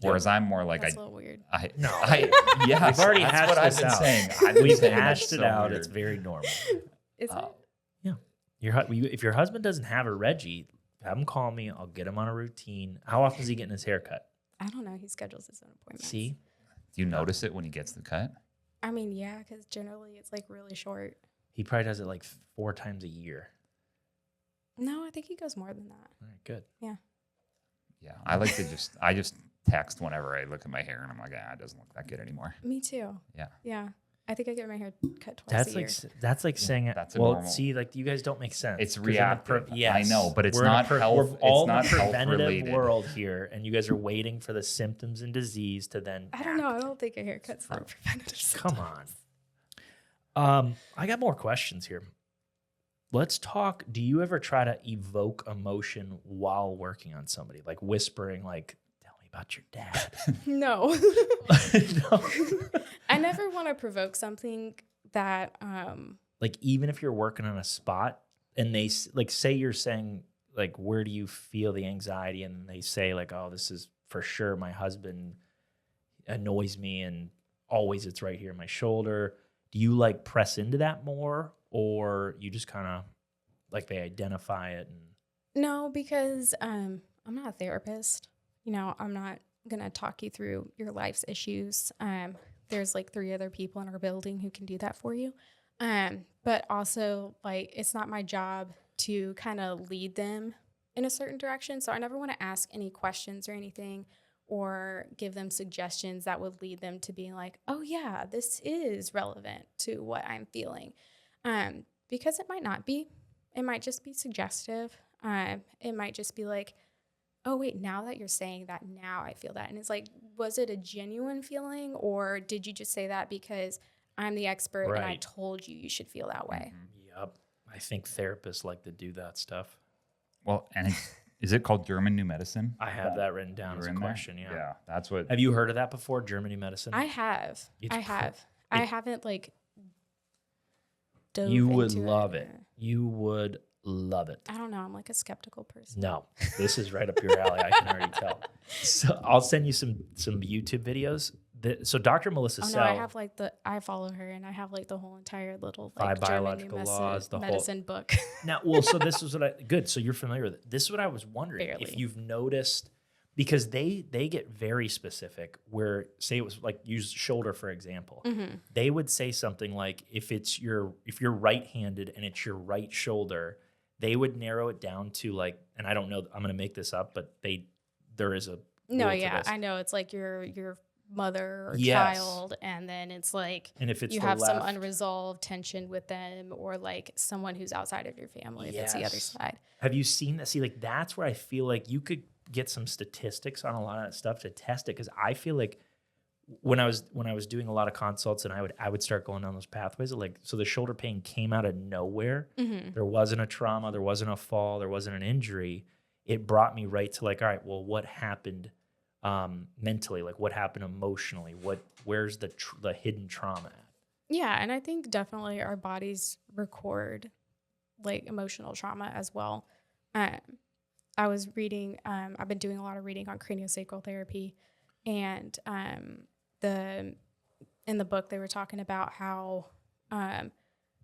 Whereas I'm more like That's a little weird. Yeah, We've already that's hashed what I've this been out. saying. I've been We've saying hashed that's it so out. weird. It's very normal. Is it? Yeah. If your husband doesn't have a Reggie, have him call me. I'll get him on a routine. How often is he getting his hair cut? I don't know. He schedules his own appointments. See? Do you notice it when he gets the cut? I mean, yeah, because generally it's like really short. He probably does it like 4 times a year. No, I think he goes more than that. All right, good. Yeah. Yeah, I like to I just text whenever I look at my hair and I'm like, it doesn't look that good anymore. Me too. Yeah. Yeah. I think I get my hair cut twice a year. That's like saying it. That's a well, normal. see, like you guys don't make sense. It's 'Cause in the reactive. yes, I know, but it's we're in a not health. We're all It's not in the health preventative related. world here, and you guys are waiting for the symptoms and disease to then. I don't know. I don't think a haircut's not preventative. Come on. I got more questions here. Let's talk. Do you ever try to evoke emotion while working on somebody, like whispering, like, "Tell me about your dad"? No. No. I never want to provoke something that Like even if you're working on a spot and they like say you're saying like where do you feel the anxiety and they say like, oh, this is for sure my husband annoys me and always it's right here in my shoulder. Do you like press into that more or you just kind of like they identify it? And no, because I'm not a therapist. You know, I'm not gonna talk you through your life's issues. There's like 3 other people in our building who can do that for you. But also like it's not my job to kind of lead them in a certain direction. So I never want to ask any questions or anything or give them suggestions that would lead them to being like, oh yeah, this is relevant to what I'm feeling. Because it might not be. It might just be suggestive. It might just be like, oh, wait, now that you're saying that, now I feel that. And it's like, was it a genuine feeling, or did you just say that because I'm the expert and I Right. told you should feel that way? Yep. I think therapists like to do that stuff. Well, and is it called German New Medicine? I have that written down as a in there? question. Yeah. Yeah, that's what. Have you heard of that before? Germany medicine? I have. It's I have. I haven't like dove You would into love it. You would love it. I don't know. I'm like a skeptical person. No, this is right up your alley. I can already tell. So I'll send you some YouTube videos. So Dr. Melissa Oh no, Sell, I have like I follow her and I have like the whole entire little like 5 German biological New laws, the whole- medicine book. now, well, so this is what good. So you're familiar with it. This is what I was wondering if Barely. you've noticed, because they get very specific. Where say it was like use shoulder for example, they would say something like if you're right-handed and it's your right shoulder, they would narrow it down to like, and I don't know, I'm going to make this up, but there is a No, rule to yeah, this. I know. It's like your mother or Yes. child, and then it's like And if it's you the have some left- unresolved tension with them, or like someone who's outside of your family if it's the other Yes. side. Have you seen that? See, like that's where I feel like you could get some statistics on a lot of that stuff to test it. Because I feel like when I was doing a lot of consults and I would start going down those pathways, like so the shoulder pain came out of nowhere. There wasn't a trauma, there wasn't a fall, there wasn't an injury. It brought me right to like, all right, well, what happened mentally? Like what happened emotionally? Where's the hidden trauma at? Yeah, and I think definitely our bodies record like emotional trauma as well. I was reading, I've been doing a lot of reading on craniosacral therapy, and in the book they were talking about how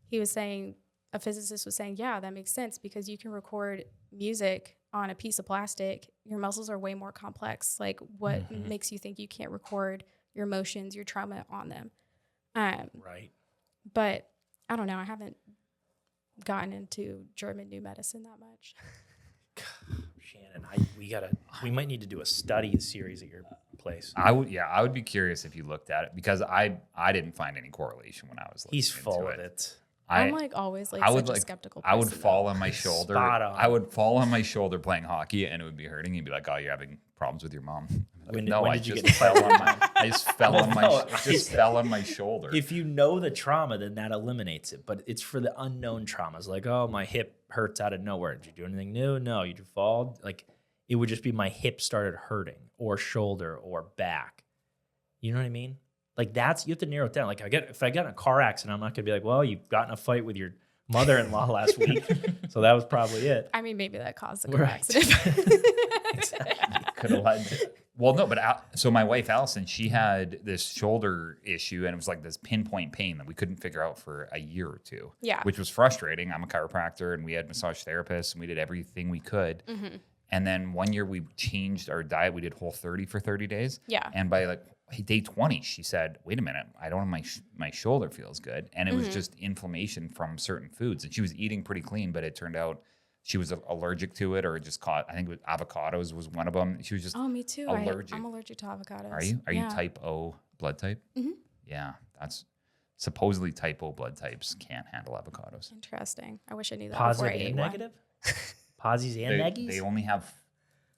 he was saying, a physicist was saying, yeah, that makes sense because you can record music on a piece of plastic. Your muscles are way more complex. Like what makes you think you can't record your emotions, your trauma on them? Right. But I don't know. I haven't gotten into German New Medicine that much. Shannon, we might need to do a study series at your place. I would be curious if you looked at it because I didn't find any correlation when I was listening He's full to of it. I'm like always like I would such a like skeptical person. I would fall on my shoulder. Spot on. I would fall on my shoulder playing hockey and it would be hurting. You'd be like, "Oh, you're having problems with your mom." Like, When I did you just get fell on my. I just fell on my. No, I just fell on my shoulder. If you know the trauma, then that eliminates it. But it's for the unknown traumas, like, oh, my hip hurts out of nowhere. Did you do anything new? No. You just fall. Like, it would just be my hip started hurting, or shoulder, or back. You know what I mean? Like you have to narrow it down. Like if I got in a car accident, I'm not gonna be like, well, you got in a fight with your mother-in-law last week, so that was probably it. I mean, maybe that caused the car Right. accident. Could have led. Well, no, but so my wife Allison, she had this shoulder issue, and it was like this pinpoint pain that we couldn't figure out for a year or two. Yeah. which was frustrating. I'm a chiropractor, and we had massage therapists, and we did everything we could. And then one year we changed our diet. We did Whole30 for 30 days. Yeah. And by like day 20, she said, "Wait a minute, I don't have my shoulder feels good," and it was just inflammation from certain foods. And she was eating pretty clean, but it turned out she was allergic to it, or it just caught. I think it was avocados was one of them. She was just Oh, me too. allergic. I'm allergic to avocados. Are you? Are Yeah. you type O blood type? Yeah, that's supposedly type O blood types can't handle avocados. Interesting. I wish I knew that Positive before I ate and one. negative? Posies and neggies? They only have.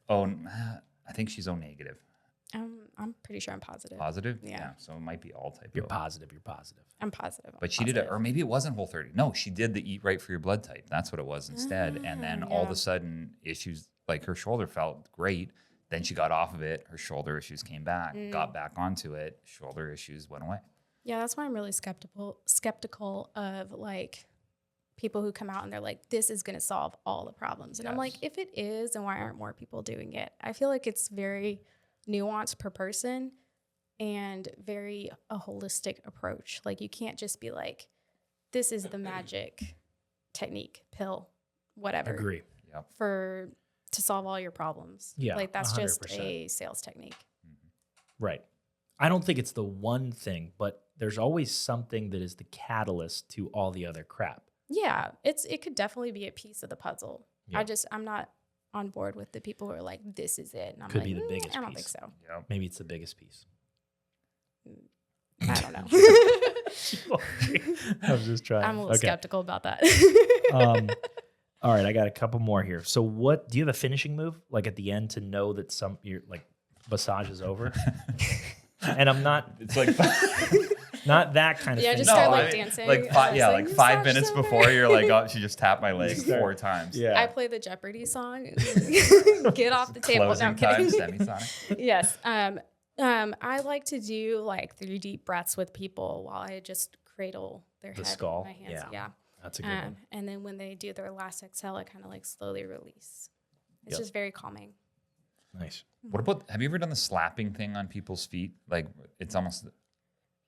I think she's O negative. I'm pretty sure I'm positive. Positive? Yeah. So it might be all type You're O. positive. You're positive. I'm positive. But she did it, or maybe it wasn't Whole30. No, she did the eat right for your blood type. That's what it was instead. And then all of yeah. a sudden, issues like her shoulder felt great. Then she got off of it. Her shoulder issues came back, got back onto it. Shoulder issues went away. Yeah, that's why I'm really skeptical of like people who come out and they're like, this is going to solve all the problems. And I'm like, if it is, then why aren't more people doing it? I feel like it's very nuanced per person and very a holistic approach. Like you can't just be like, this is the magic technique, pill, whatever. Agree. Yep. To solve all your problems. Yeah, Like that's just 100%. a sales technique. Right. I don't think it's the one thing, but there's always something that is the catalyst to all the other crap. Yeah, it could definitely be a piece of the puzzle. Yeah. I'm not on board with the people who are like, this is it. And I'm Could like, be the biggest I don't piece. think so. Yep. Maybe it's the biggest piece. I don't know. I was just trying. I'm a little skeptical about that. All right, I got a couple more here. So what do you have a finishing move like at the end to know that your like massage is over? And I'm not It's like not that kind of Yeah, thing. just start like dancing. like and it's 5 "Massage minutes over." before you're like, oh, she just tapped my leg Start- 4 times. Yeah. I play the Jeopardy song. Get off the table. No, Closing I'm time, kidding. semisonic. Yes. I like to do like 3 deep breaths with people while I just cradle their The head skull, in my hands. yeah. Yeah. That's a good one. And then when they do their last exhale, I kind of like slowly release. It's Yep. just very calming. Nice. What about, have you ever done the slapping thing on people's feet? Like it's almost,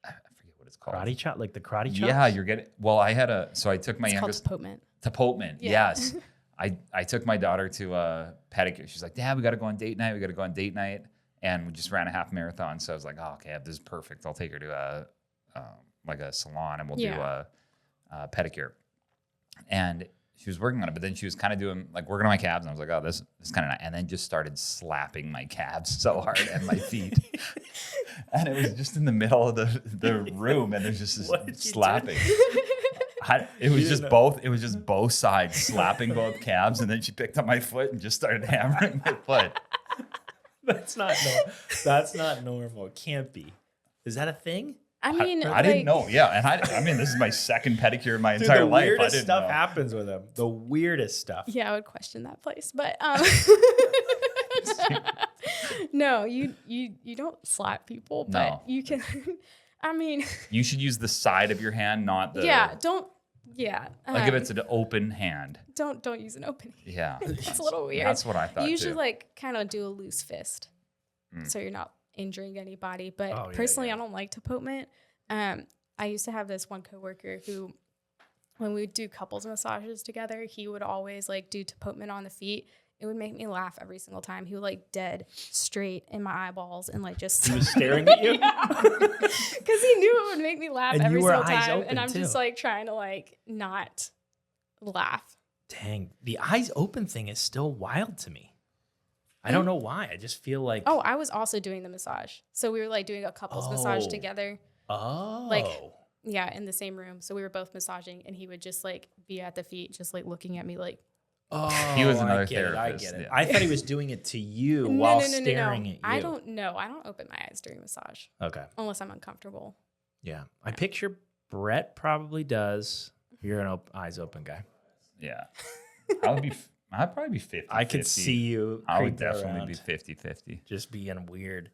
I forget what it's called. Karate chop, like the karate chop. Yeah, you're getting, well, I took my It's called youngest deportment. to Popeman. Yeah. Yes. I took my daughter to a pedicure. She's like, Dad, we got to go on date night. We got to go on date night. And we just ran a half marathon. So I was like, oh, okay, this is perfect. I'll take her to like a salon and we'll do a pedicure. And she was working on it, but then she was kind of doing like working on my calves. And I was like, oh, this is kind of nice. And then just started slapping my calves so hard and my feet. And it was just in the middle of the room. And there's just this slapping. It was just both sides slapping both calves. And then she picked up my foot and just started hammering my foot. That's not normal. It can't be. Is that a thing? I mean, I didn't know. Yeah. And I mean, this is my second pedicure in my entire life. The weirdest I didn't stuff know. happens with them. The weirdest stuff. Yeah, I would question that place, but no, you don't slap people, but No. you can. I mean, You should use the side of your hand, not the. yeah, don't. Yeah, Like if it's an open hand. don't use an open. Yeah. It's a little weird. That's what I thought You usually too. like kind of do a loose fist, so you're not injuring anybody. But Oh, yeah, personally, yeah. I don't like deportment. I used to have this one coworker who, when we would do couples massages together, he would always like do deportment on the feet. It would make me laugh every single time. He would like dead straight in my eyeballs and like just. He was staring at you? Because he knew it would make me laugh And you every were single eyes time, open, and I'm just too. like trying to like not laugh. Dang. The eyes open thing is still wild to me. I don't know why. I just feel like. Oh, I was also doing the massage, so we were like doing a couples massage Oh. together. Oh. Like, yeah, in the same room. So we were both massaging, and he would just like be at the feet, just like looking at me like. Oh, He was another I get therapist, It. yeah. I thought he was doing it to you No, while no, staring at you. I don't know. I don't open my eyes during massage Okay. unless I'm uncomfortable. Yeah. I picture Brett probably does. You're an eyes open guy. Yeah. I'd probably be 50. I could see you. I would creeping definitely around, be 50-50. just being weird.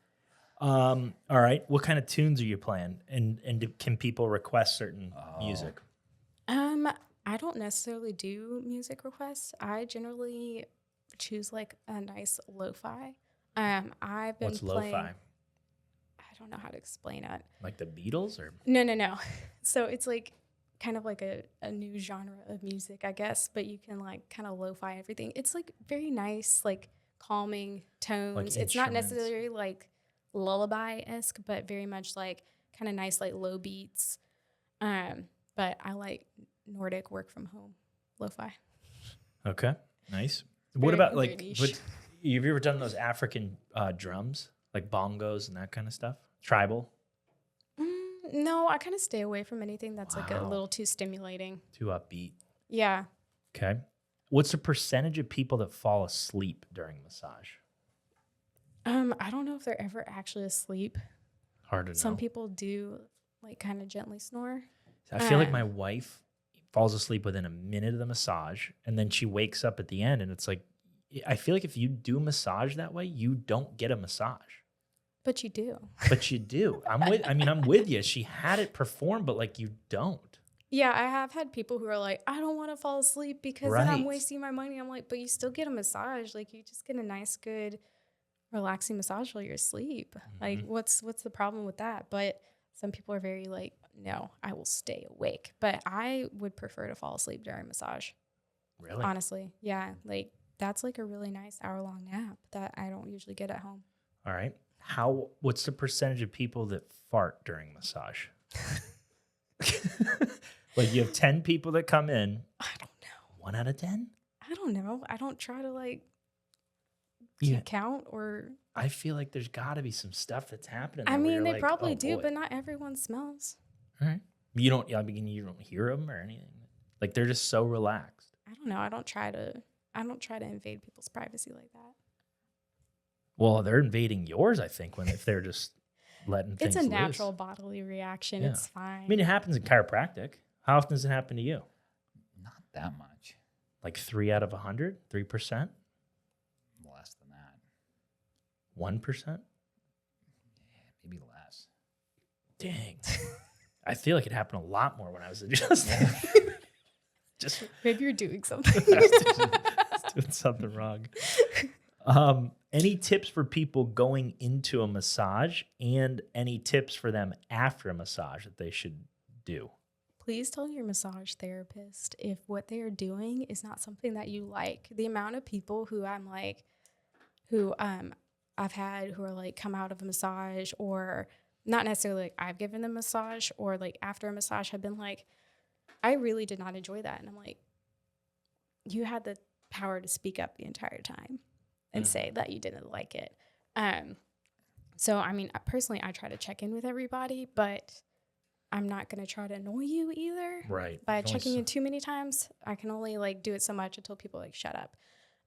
All right. What kind of tunes are you playing? And can people request certain music? I don't necessarily do music requests. I generally choose like a nice lo-fi. I've been What's playing. lo-fi? I don't know how to explain it. Like the Beatles or? No. So it's like kind of like a new genre of music, I guess, but you can like kind of lo-fi everything. It's like very nice, like calming tones. It's not instruments. necessarily like lullaby-esque, but very much like kind of nice, like low beats. But I like Nordic work from home lo-fi. Okay. Nice. What Very- about very like, niche. but have you ever done those African drums, like bongos and that kind of stuff? Tribal? No, I kind of stay away from anything that's like a Wow. little too stimulating. Too upbeat. Yeah. Okay. What's the percentage of people that fall asleep during massage? I don't know if they're ever actually asleep. Hard to know. Some people do like kind of gently snore. I feel like my wife falls asleep within a minute of the massage, and then she wakes up at the end, and it's like, I feel like if you do a massage that way, you don't get a massage. But you do. But you do. I'm with you. She had it performed, but like you don't. Yeah, I have had people who are like, I don't want to fall asleep because then I'm Right. wasting my money. I'm like, but you still get a massage. Like you just get a nice, good, relaxing massage while you're asleep. Like what's the problem with that? But some people are very like, no, I will stay awake. But I would prefer to fall asleep during massage. Really? Honestly. Yeah. Like that's like a really nice hour-long nap that I don't usually get at home. All right. What's the percentage of people that fart during massage? Like you have 10 people that come in. I don't know. 1 out of 10? I don't know. I don't try to like Yeah. count or. I feel like there's got to be some stuff that's happening. I there where mean, you're they like, probably oh, do, boy. but not everyone smells. All right. You don't. I mean, you don't hear them or anything. Like they're just so relaxed. I don't know. I don't try to invade people's privacy like that. Well, they're invading yours, I think, if they're just letting things It's a loose. natural bodily reaction. Yeah. It's fine. I mean, it happens in chiropractic. How often does it happen to you? Not that much. Like 3 out of 100? 3%? Less than that. 1%? Maybe less. Dang. I feel like it happened a lot more when I was adjusting. Just Maybe you're doing something. doing something wrong. Any tips for people going into a massage and any tips for them after a massage that they should do? Please tell your massage therapist if what they are doing is not something that you like. The amount of people who I've had who are like come out of a massage, or not necessarily like I've given them a massage, or like after a massage have been like, I really did not enjoy that. And I'm like, you had the power to speak up the entire time and say that you didn't like it. So, I mean, personally, I try to check in with everybody, but I'm not going to try to annoy you either. Right. By checking in too many times. I can only like do it so much until people like shut up.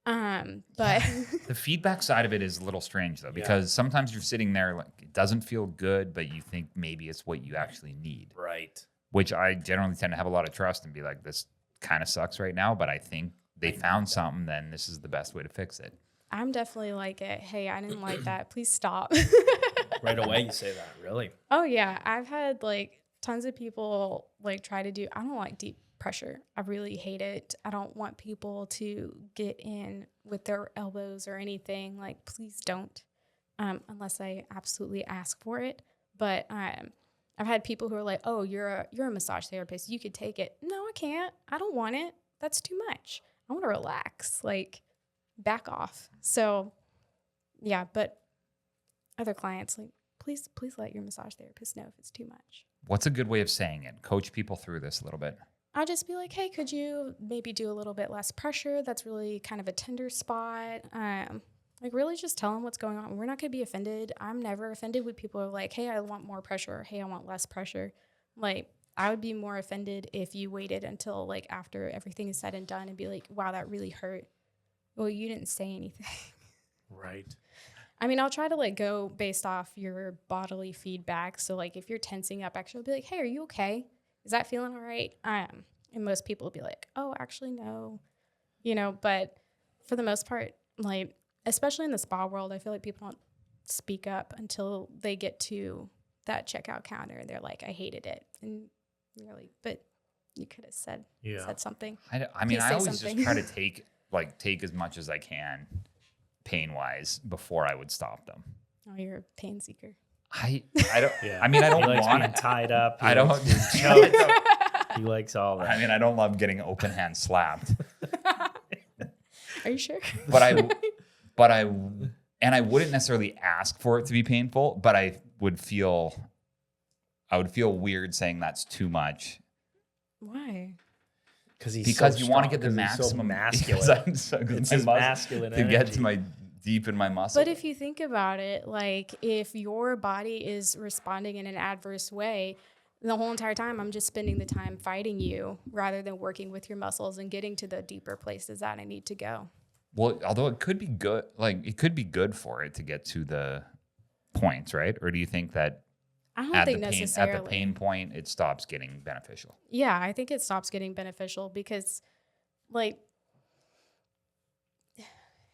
But the feedback side of it is a little strange though, because sometimes you're sitting there like it doesn't feel good, but you think maybe it's what you actually need. Right. Which I generally tend to have a lot of trust and be like, this kind of sucks right now, but I think they found something, then this is the best way to fix it. I'm definitely like it. Hey, I didn't like that. Please stop. Right away you say that, really? Oh yeah. I've had like tons of people like try to do, I don't like deep pressure. I really hate it. I don't want people to get in with their elbows or anything. Like, please don't, unless I absolutely ask for it. But I've had people who are like, oh, you're a massage therapist. You could take it. No, I can't. I don't want it. That's too much. I want to relax. Like, back off. So yeah, but other clients, like, please let your massage therapist know if it's too much. What's a good way of saying it? Coach people through this a little bit. I'll just be like, hey, could you maybe do a little bit less pressure? That's really kind of a tender spot. Like, really just tell them what's going on. We're not going to be offended. I'm never offended when people are like, hey, I want more pressure. Or, hey, I want less pressure. Like, I would be more offended if you waited until like after everything is said and done and be like, wow, that really hurt. Well, you didn't say anything. Right. I mean, I'll try to like go based off your bodily feedback. So like if you're tensing up, actually, I'll be like, hey, are you okay? Is that feeling all right? And most people will be like, oh, actually, no. You know, but for the most part, like, especially in the spa world, I feel like people don't speak up until they get to that checkout counter and they're like, I hated it. And you're like, but you could have said something. I mean, I always just try to take as much as I can pain-wise before I would stop them. Oh, you're a pain seeker. I don't. I mean, I don't want being tied up. I don't. He likes all that. I mean, I don't love getting open hand slapped. Are you sure? But I wouldn't necessarily ask for it to be painful, but I would feel weird saying that's too much. Why? Because you want to get the maximum masculine. It's his masculine to get energy. to my deep in my muscle. But if you think about it, like if your body is responding in an adverse way, the whole entire time I'm just spending the time fighting you rather than working with your muscles and getting to the deeper places that I need to go. Well, although it could be good, like it could be good for it to get to the points, right? Or do you think that I don't think at necessarily. the pain point, it stops getting beneficial? Yeah, I think it stops getting beneficial because, like,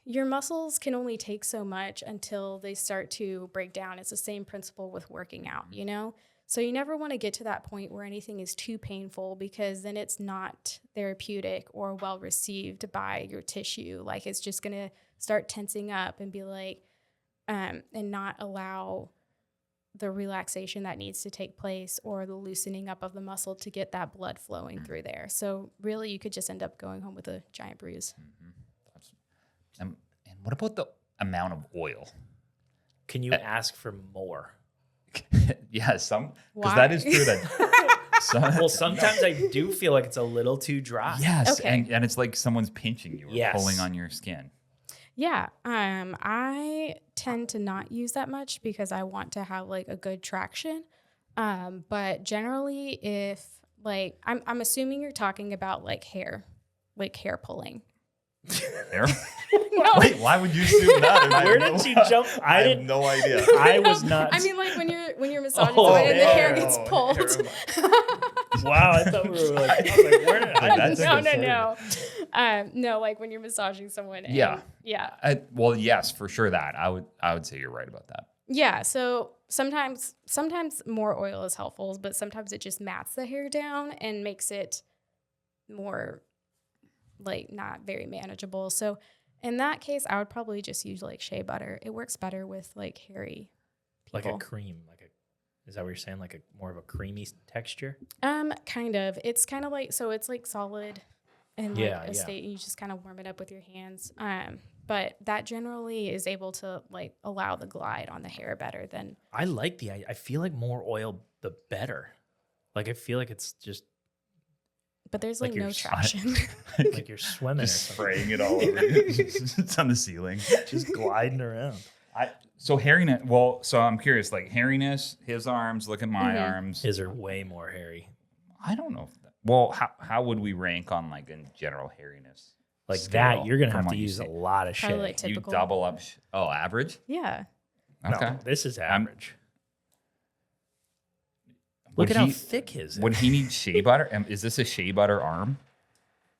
your muscles can only take so much until they start to break down. It's the same principle with working out, you know? So you never want to get to that point where anything is too painful because then it's not therapeutic or well received by your tissue. Like, it's just going to start tensing up and be like, and not allow the relaxation that needs to take place or the loosening up of the muscle to get that blood flowing through there. So really you could just end up going home with a giant bruise. And what about the amount of oil? Can you ask for more? Yeah, because that is true that Well, sometimes I do feel like it's a little too dry. yes, Okay. and it's like someone's pinching you or Yes. pulling on your skin. Yeah, I tend to not use that much because I want to have like a good traction. But generally, if like I'm assuming you're talking about like hair, like hair pulling. Hair? No. Wait, why would you assume that? Where did you jump? I have no idea. I was not. I mean, like when you're massaging Oh, someone and the hair hair. gets pulled. Wow, I thought we were like, I was like, where did That's I? No, like when you're massaging someone. And, Yeah. yeah. Well, yes, for sure that. I would say you're right about that. Yeah. So sometimes more oil is helpful, but sometimes it just mats the hair down and makes it more like not very manageable. So in that case, I would probably just use like shea butter. It works better with like hairy people. Like a cream, is that what you're saying? Like a more of a creamy texture? Kind of. It's kind of like, so it's like solid and like Yeah, a state, and you just kind of warm it up with your hands. But that generally is able to like allow the glide on the hair better than. I like I feel like more oil, the better. Like I feel like it's just. But there's like Like no you're traction. like you're swimming. Just spraying it all over. It's on the ceiling. Just gliding around. So hairiness. Well, so I'm curious. Like hairiness, his arms. Look at my arms. His are way more hairy. I don't know. Well, how would we rank on like in general hairiness? Like scale that, you're gonna from have what to you use see? a lot of shea. Probably like You typical. double up. Average. Yeah. Okay. No, this is I'm- average. Look Would at how he- thick his is. Would he need shea butter? Is this a shea butter arm,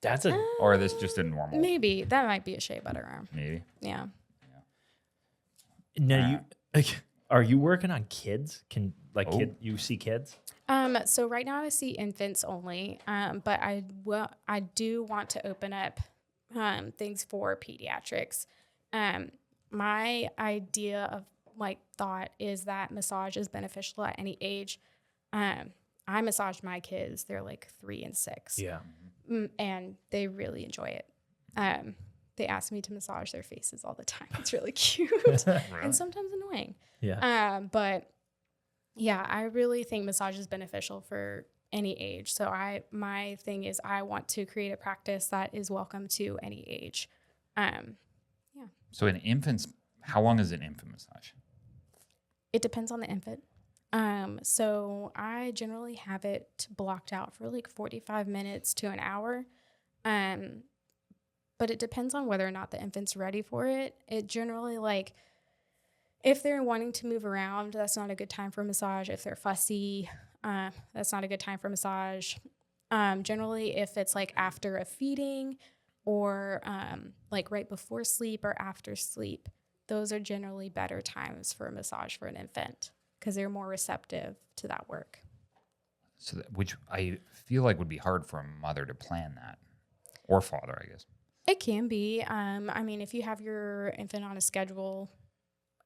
That's a or is this just a normal? Maybe that might be a shea butter arm. Maybe. Yeah. no. You are you working on kids? Oh. You see kids? So right now I see infants only. But I do want to open up things for pediatrics. My idea of like thought is that massage is beneficial at any age. I massage my kids. They're like 3 and 6. Yeah. And they really enjoy it. They ask me to massage their faces all the time. It's really cute and sometimes annoying. Yeah. But yeah, I really think massage is beneficial for any age. So my thing is I want to create a practice that is welcome to any age. So in infants, how long is an infant massage? It depends on the infant. So I generally have it blocked out for like 45 minutes to an hour. But it depends on whether or not the infant's ready for it. It generally like, if they're wanting to move around, that's not a good time for massage. If they're fussy, that's not a good time for massage. Generally, if it's like after a feeding or like right before sleep or after sleep, those are generally better times for a massage for an infant because they're more receptive to that work. So which I feel like would be hard for a mother to plan that, or father, I guess. It can be. I mean, if you have your infant on a schedule,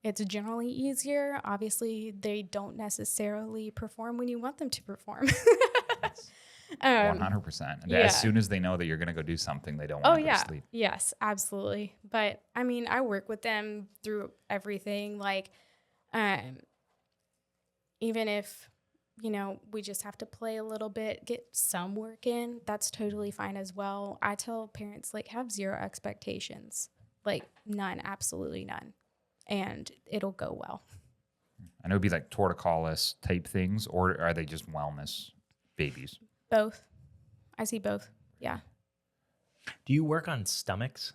it's generally easier. Obviously, they don't necessarily perform when you want them to perform. 100%. yeah. As soon as they know that you're going to go do something, they don't want to go to sleep. Yes, absolutely. But I mean, I work with them through everything. Like, even if, we just have to play a little bit, get some work in, that's totally fine as well. I tell parents, like, have zero expectations, like none, absolutely none. And it'll go well. I know it'd be like torticollis type things, or are they just wellness babies? Both. I see both. Yeah. Do you work on stomachs?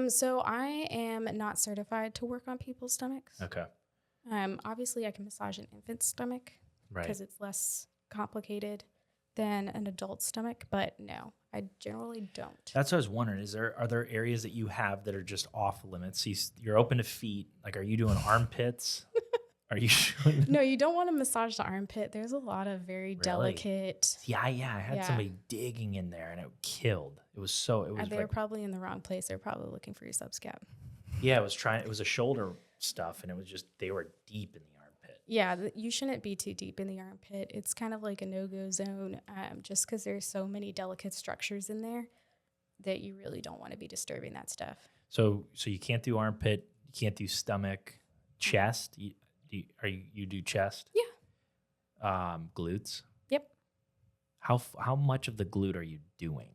So I am not certified to work on people's stomachs. Okay. Obviously I can massage an infant's stomach because Right. it's less complicated than an adult stomach, but no, I generally don't. That's what I was wondering. Are there areas that you have that are just off limits? You're open to feet. Like, are you doing armpits? Are you showing? No, you don't want to massage the armpit. There's a lot of very Really? delicate. Yeah. I had Yeah. somebody digging in there and it killed. It was They were like, probably in the wrong place. They're probably looking for your subscap. yeah, it was a shoulder stuff and it was just, they were deep in the armpit. Yeah, you shouldn't be too deep in the armpit. It's kind of like a no-go zone just because there's so many delicate structures in there that you really don't want to be disturbing that stuff. So you can't do armpit, you can't do stomach, chest. You do chest? Yeah. Glutes? Yep. How much of the glute are you doing?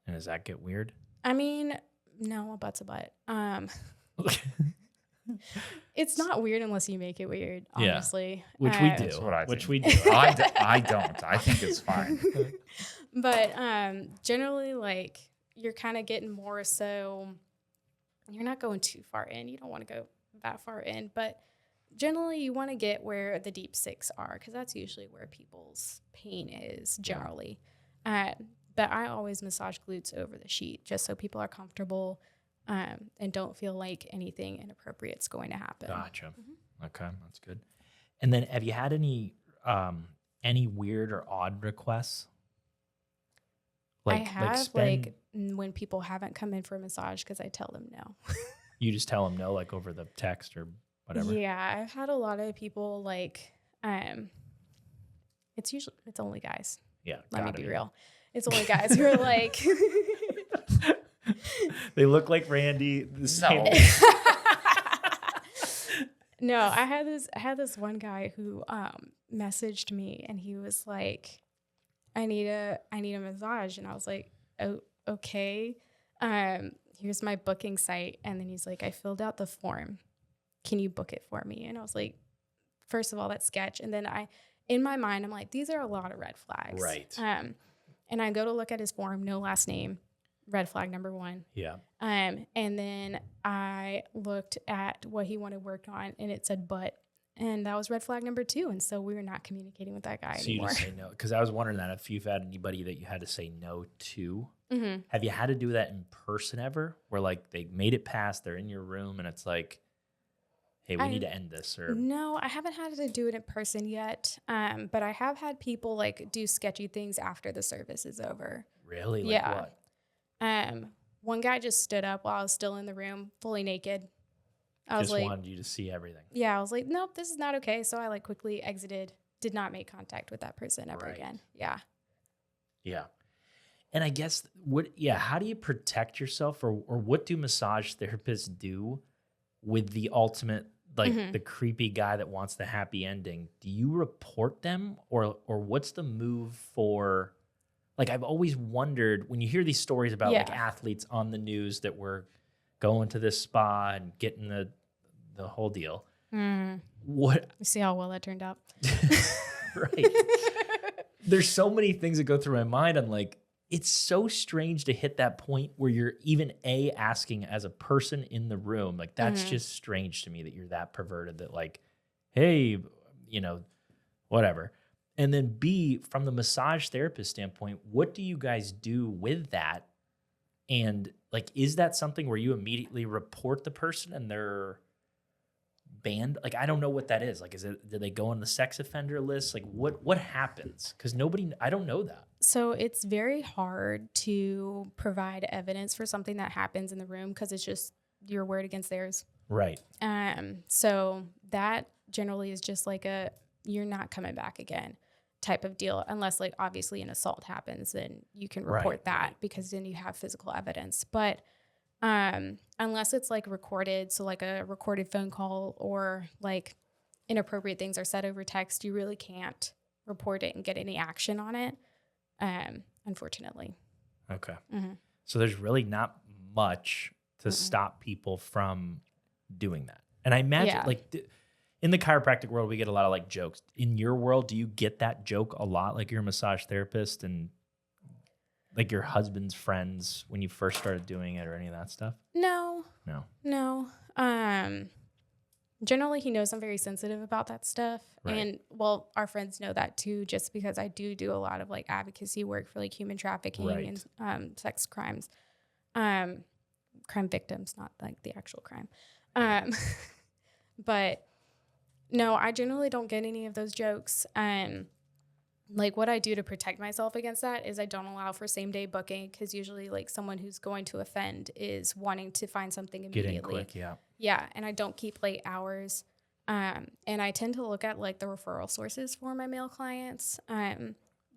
And does that get weird? I mean, no, a butt's a butt. It's not weird unless you make it weird, honestly. Which we do. That's what I think. Which we do. I don't. I think it's fine. But generally, like, you're kind of getting more so, you're not going too far in. You don't want to go that far in. But generally, you want to get where the deep six are, because that's usually where people's pain is generally. But I always massage glutes over the sheet just so people are comfortable and don't feel like anything inappropriate is going to happen. Gotcha. Mm-hmm. Okay, that's good. And then have you had any weird or odd requests? I have, like when people haven't come in for a massage because I tell them no. You just tell them no, like over the text or whatever? Yeah, I've had a lot of people like, it's only guys. Yeah. Let me be real. It's only guys who are like. They look like Randy. No, I had this one guy who messaged me and he was like, I need a massage. And I was like, oh, okay. Here's my booking site. And then he's like, I filled out the form. Can you book it for me? And I was like, first of all, that's sketch. And then in my mind, I'm like, these are a lot of red flags. Right. And I go to look at his form, no last name, red flag number 1. Yeah. And then I looked at what he wanted worked on and it said butt. And that was red flag number 2. And so we were not communicating with that guy anymore. You just say no. Because I was wondering that if you've had anybody that you had to say no to. Mm-hmm. Have you had to do that in person ever? Where like they made it past, they're in your room and it's like, hey, we need to end this? Or no, I haven't had to do it in person yet. But I have had people like do sketchy things after the service is over. Really? Like yeah. what? One guy just stood up while I was still in the room, fully naked. I was like, wanted you to see everything. Yeah, I was like, nope, this is not okay. So I like quickly exited, did not make contact with that person ever again. Yeah. Yeah. And I guess how do you protect yourself or what do massage therapists do with the ultimate, like the creepy guy that wants the happy ending? Do you report them or what's the move for, like, I've always wondered when you hear these stories about like athletes on the news that were going to this spa and getting the whole deal. What? You see how well that turned out. Right. There's so many things that go through my mind. I'm like, it's so strange to hit that point where you're even asking as a person in the room. Like, that's just strange to me that you're that perverted that like, hey, whatever. And then B, from the massage therapist standpoint, what do you guys do with that? And like, is that something where you immediately report the person and they're banned? Like, I don't know what that is. Like, do they go on the sex offender list? Like, what happens? Because I don't know that. So it's very hard to provide evidence for something that happens in the room because it's just your word against theirs. Right. So that generally is just like you're not coming back again type of deal, unless like obviously an assault happens, then you can report that because then you have physical evidence. But unless it's like recorded, so like a recorded phone call or like inappropriate things are said over text, you really can't report it and get any action on it. Unfortunately. Okay. So there's really not much to stop people from doing that. And I imagine like in the chiropractic world, we get a lot of like jokes. In your world, do you get that joke a lot? Like you're a massage therapist and like your husband's friends when you first started doing it or any of that stuff? No. Generally, he knows I'm very sensitive about that stuff. Right. And, well, our friends know that, too, just because I do a lot of, like, advocacy work for, like, human trafficking and sex crimes. Crime victims, not, like, the actual crime. But, no, I generally don't get any of those jokes. Like, what I do to protect myself against that is I don't allow for same-day booking because usually, like, someone who's going to offend is wanting to find something immediately. Get in quick, yeah. Yeah, and I don't keep late hours. And I tend to look at, like, the referral sources for my male clients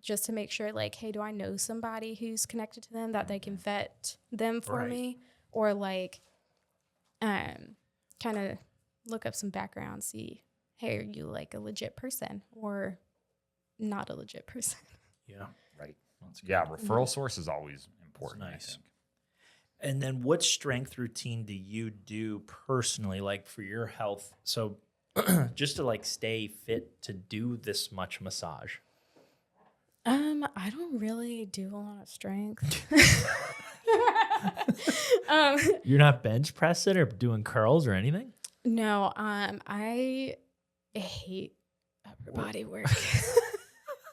just to make sure, like, hey, do I know somebody who's connected to them that they can vet them for me? Or, like, kind of look up some background, see, hey, are you, like, a legit person or not a legit person? Yeah. Right. Referral source is always important. Nice. I think. And then what strength routine do you do personally, like for your health? So just to like stay fit to do this much massage. I don't really do a lot of strength. You're not bench pressing or doing curls or anything? No, I hate upper body work.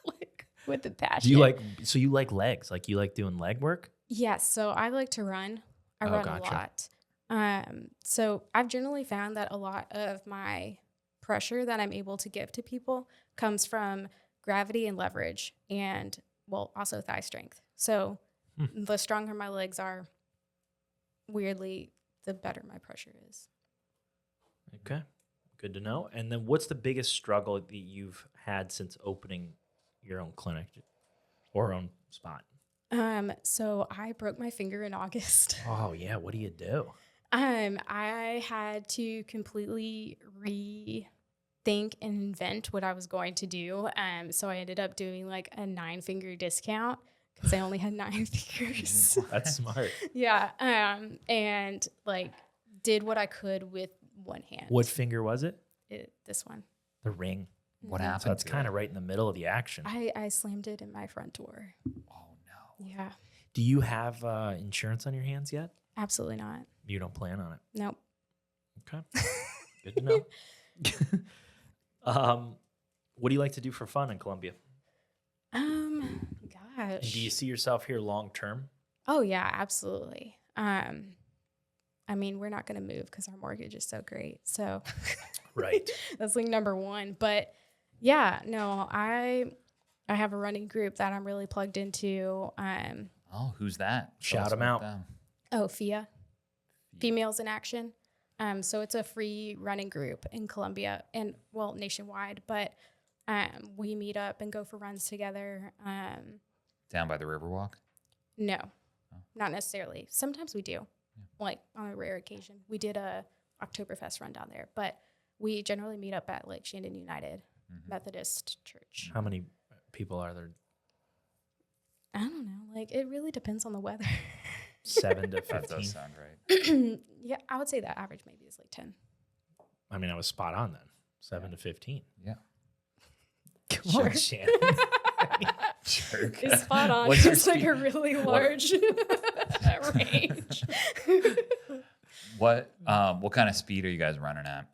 Like with the passion. So you like legs? Like you like doing leg work? Yes, so I like to run. I run a lot. So I've generally found that a lot of my pressure that I'm able to give to people comes from gravity and leverage and, well, also thigh strength. So the stronger my legs are, weirdly, the better my pressure is. Okay, good to know. And then what's the biggest struggle that you've had since opening your own clinic or own spot? So I broke my finger in August. Oh, yeah. What do you do? I had to completely rethink and invent what I was going to do. So I ended up doing like a 9-finger discount because I only had 9 fingers. That's smart. Yeah. And like did what I could with one hand. What finger was it? This one. The ring. What So happened? that's kind of right in the middle of the action. I slammed it in my front door. Oh no. Yeah. Do you have insurance on your hands yet? Absolutely not. You don't plan on it. Nope. Okay. Good to know. What do you like to do for fun in Columbia? Gosh. And do you see yourself here long term? Oh yeah, absolutely. I mean, we're not going to move because our mortgage is so great. So Right. that's like number one. But yeah, no, I have a running group that I'm really plugged into. Oh, who's that? Shout Tell us them about out. them. Oh, FIA, Females in Action. So it's a free running group in Columbia and, well, nationwide. But we meet up and go for runs together. Down by the Riverwalk? No, not necessarily. Sometimes we do, like on a rare occasion. We did a Oktoberfest run down there, but we generally meet up at like Shannon United Methodist Church. How many people are there? I don't know. Like it really depends on the weather. 7 to That 15. does sound right. Yeah, I would say the average maybe is like 10. I mean, I was spot on then. 7 to 15. Yeah. Come on, Shannon. Jerk. It's spot on. What's your It's like speed? a really large range. What kind of speed are you guys running at?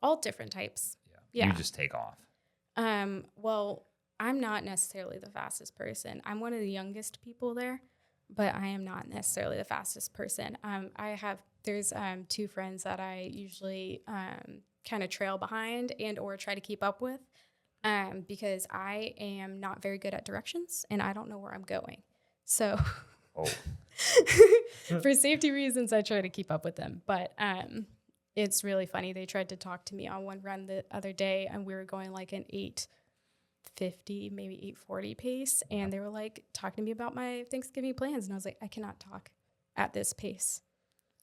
All different types. You Yeah. just take off. Well, I'm not necessarily the fastest person. I'm one of the youngest people there, but I am not necessarily the fastest person. There's 2 friends that I usually kind of trail behind and or try to keep up with because I am not very good at directions and I don't know where I'm going. So for safety reasons, I try to keep up with them. But it's really funny. They tried to talk to me on one run the other day and we were going like an 8:50, maybe 8:40 pace. And they were like talking to me about my Thanksgiving plans. And I was like, I cannot talk at this pace.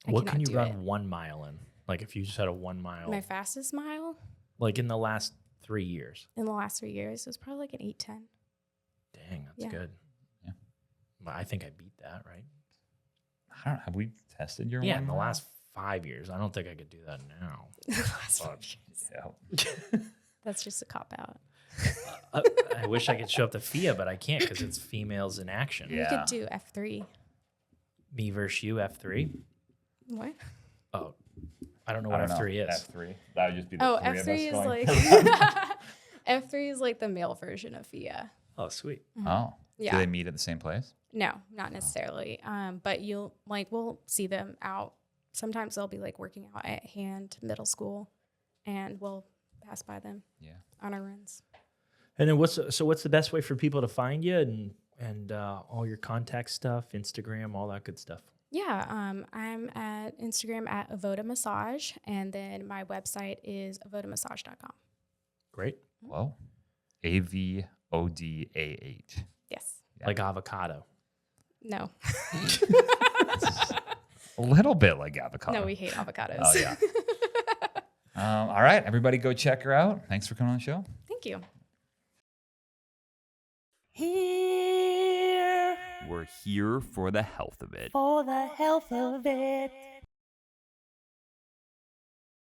What can you run 1 mile in? Like if you just had a 1 mile. My fastest mile Like in the last 3 years. in the last 3 years was probably like an 8:10. Dang, that's Yeah. good. Yeah. But I think I beat that, right? I don't know. Have we tested your Yeah, one in the mile? last 5 years. I don't think I could do that now. The last 5 years. Yeah. That's just a cop out. I wish I could show up to FIA, but I can't because it's females in action. Yeah. You could do F3. Me versus you, F3. What? Oh, I don't know I what don't know. F3 is. F3. That would just be the Oh, three of us F3 is going like for F3 is like the male version of FIA. Oh, sweet. Oh. Yeah. Do they meet at the same place? No, not necessarily. But we'll see them out. Sometimes they'll be like working out at Hand Middle School, and we'll pass by them. Yeah. On our runs. And then what's the best way for people to find you and all your contact stuff, Instagram, all that good stuff? Yeah, I'm at Instagram at Avodah Massage, and then my website is avodahmassage.com. Great. Whoa. AVODAH. Yes. Yeah. Like avocado. No. A little bit like avocado. No, we hate avocados. Oh, yeah. All right. Everybody go check her out. Thanks for coming on the show. Thank you. Here We're here for the health of it. for the health of it.